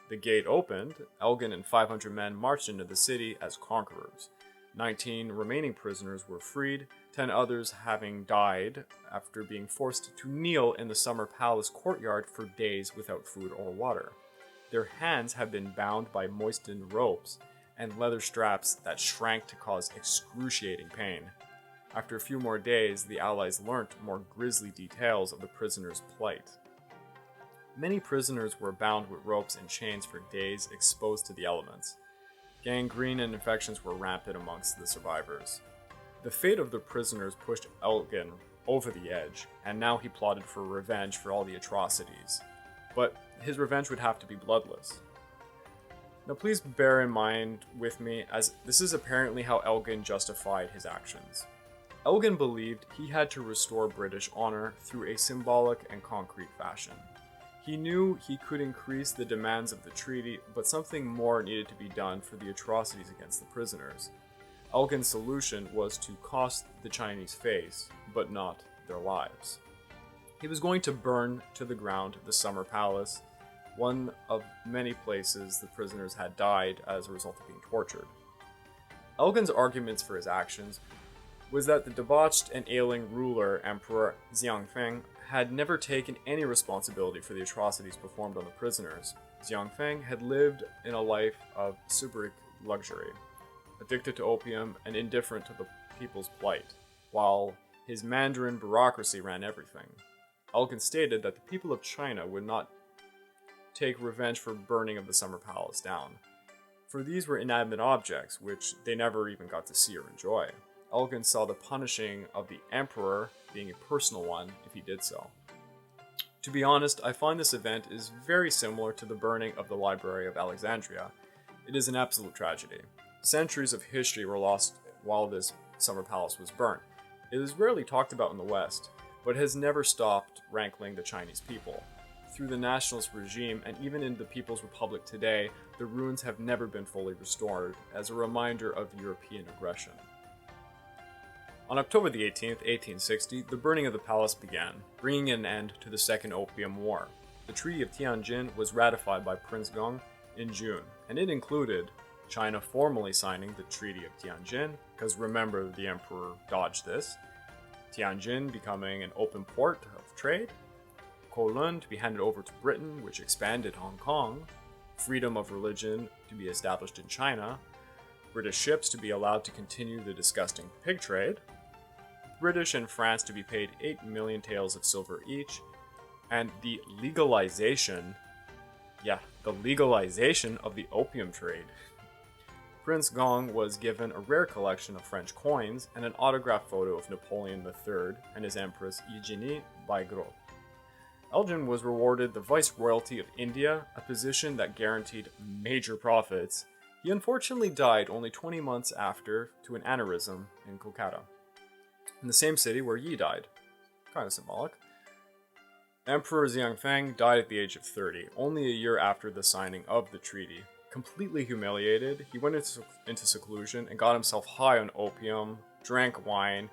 The gate opened, Elgen and 500 men marched into the city as conquerors. 19 remaining prisoners were freed, 10 others having died after being forced to kneel in the Summer Palace courtyard for days without food or water. Their hands have been bound by moistened ropes and leather straps that shrank to cause excruciating pain. After a few more days, the Allies learnt more grisly details of the prisoners' plight. Many prisoners were bound with ropes and chains for days, exposed to the elements. Gangrene and infections were rampant amongst the survivors. The fate of the prisoners pushed Elgen over the edge, and now he plotted for revenge for all the atrocities. But his revenge would have to be bloodless. Now please bear in mind with me, as this is apparently how Elgen justified his actions. Elgen believed he had to restore British honor through a symbolic and concrete fashion. He knew he could increase the demands of the treaty, but something more needed to be done for the atrocities against the prisoners. Elgin's solution was to cost the Chinese face, but not their lives. He was going to burn to the ground the Summer Palace, one of many places the prisoners had died as a result of being tortured. Elgin's arguments for his actions was that the debauched and ailing ruler, Emperor Xiangfeng, had never taken any responsibility for the atrocities performed on the prisoners. Xiangfeng had lived in a life of suburban luxury, addicted to opium and indifferent to the people's plight, while his Mandarin bureaucracy ran everything. Elgen stated that the people of China would not take revenge for burning of the Summer Palace down. for these were inanimate objects, which they never even got to see or enjoy. Elgen saw the punishing of the emperor being a personal one if he did so. To be honest, I find this event is very similar to the burning of the Library of Alexandria. It is an absolute tragedy. Centuries of history were lost while this summer palace was burnt. It is rarely talked about in the West, but has never stopped rankling the Chinese people. Through the nationalist regime and even in the People's Republic today, the ruins have never been fully restored as a reminder of European aggression. On October the 18th, 1860, the burning of the palace began, bringing an end to the Second Opium War. The Treaty of Tianjin was ratified by Prince Gong in June, and it included China formally signing the Treaty of Tianjin, because remember, the emperor dodged this, Tianjin becoming an open port of trade, Kowloon to be handed over to Britain, which expanded Hong Kong, freedom of religion to be established in China, British ships to be allowed to continue the disgusting pig trade, British and France to be paid 8 million taels of silver each, and the legalization of the opium trade. Prince Gong was given a rare collection of French coins and an autographed photo of Napoleon III and his Empress Eugenie by Gros. Elgen was rewarded the Viceroyalty of India, a position that guaranteed major profits. He unfortunately died only 20 months after to an aneurysm in Kolkata, in the same city where Yi died. Kind of symbolic. Emperor Xianfeng died at the age of 30, only a year after the signing of the treaty. Completely humiliated, he went into seclusion and got himself high on opium, drank wine,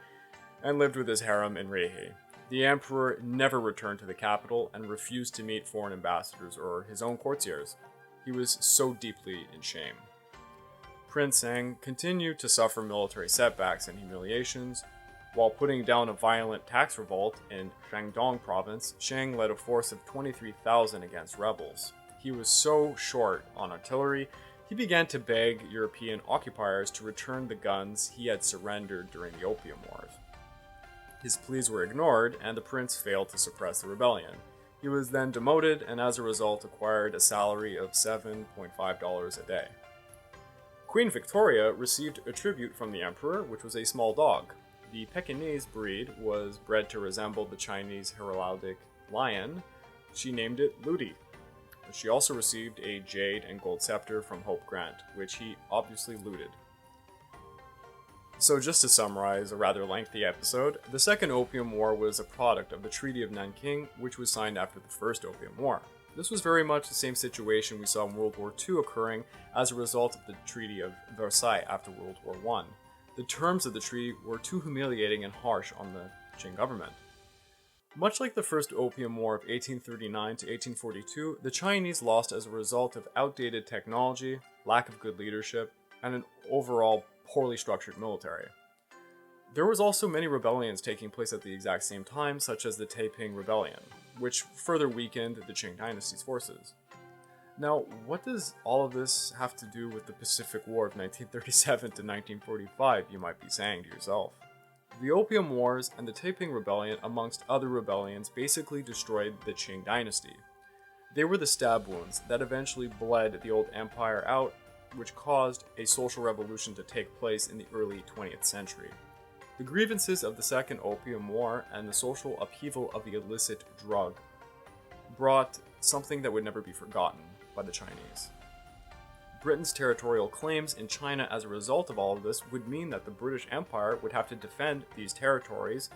and lived with his harem in Reihe. The emperor never returned to the capital and refused to meet foreign ambassadors or his own courtiers. He was so deeply in shame. Prince Sang continued to suffer military setbacks and humiliations. While putting down a violent tax revolt in Shandong province, Shang led a force of 23,000 against rebels. He was so short on artillery, he began to beg European occupiers to return the guns he had surrendered during the Opium Wars. His pleas were ignored, and the prince failed to suppress the rebellion. He was then demoted, and as a result acquired a salary of $7.5 a day. Queen Victoria received a tribute from the emperor, which was a small dog. The Pekingese breed was bred to resemble the Chinese heraldic lion. She named it Ludi. She also received a jade and gold scepter from Hope Grant, which he obviously looted. So just to summarize a rather lengthy episode, the Second Opium War was a product of the Treaty of Nanjing, which was signed after the First Opium War. This was very much the same situation we saw in World War II occurring as a result of the Treaty of Versailles after World War I. The terms of the treaty were too humiliating and harsh on the Qing government. Much like the First Opium War of 1839 to 1842, the Chinese lost as a result of outdated technology, lack of good leadership, and an overall poorly structured military. There was also many rebellions taking place at the exact same time, such as the Taiping Rebellion, which further weakened the Qing Dynasty's forces. Now, what does all of this have to do with the Pacific War of 1937 to 1945, you might be saying to yourself? The Opium Wars and the Taiping Rebellion, amongst other rebellions, basically destroyed the Qing Dynasty. They were the stab wounds that eventually bled the old empire out, which caused a social revolution to take place in the early 20th century. The grievances of the Second Opium War and the social upheaval of the illicit drug brought something that would never be forgotten by the Chinese. Britain's territorial claims in China as a result of all of this would mean that the British Empire would have to defend these territories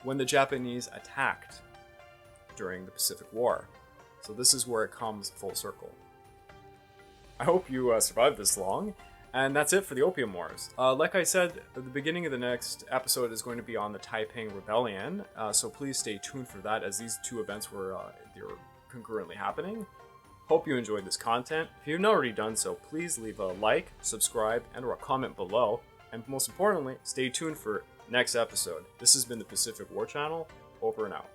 when the Japanese attacked during the Pacific War. So this is where it comes full circle. I hope you survived this long, and that's it for the Opium Wars. Like I said, the beginning of the next episode is going to be on the Taiping Rebellion, so please stay tuned for that, as these two events were concurrently happening. Hope you enjoyed this content. If you've not already done so, please leave a like, subscribe, and or a comment below. And most importantly, stay tuned for next episode. This has been the Pacific War Channel. Over and out.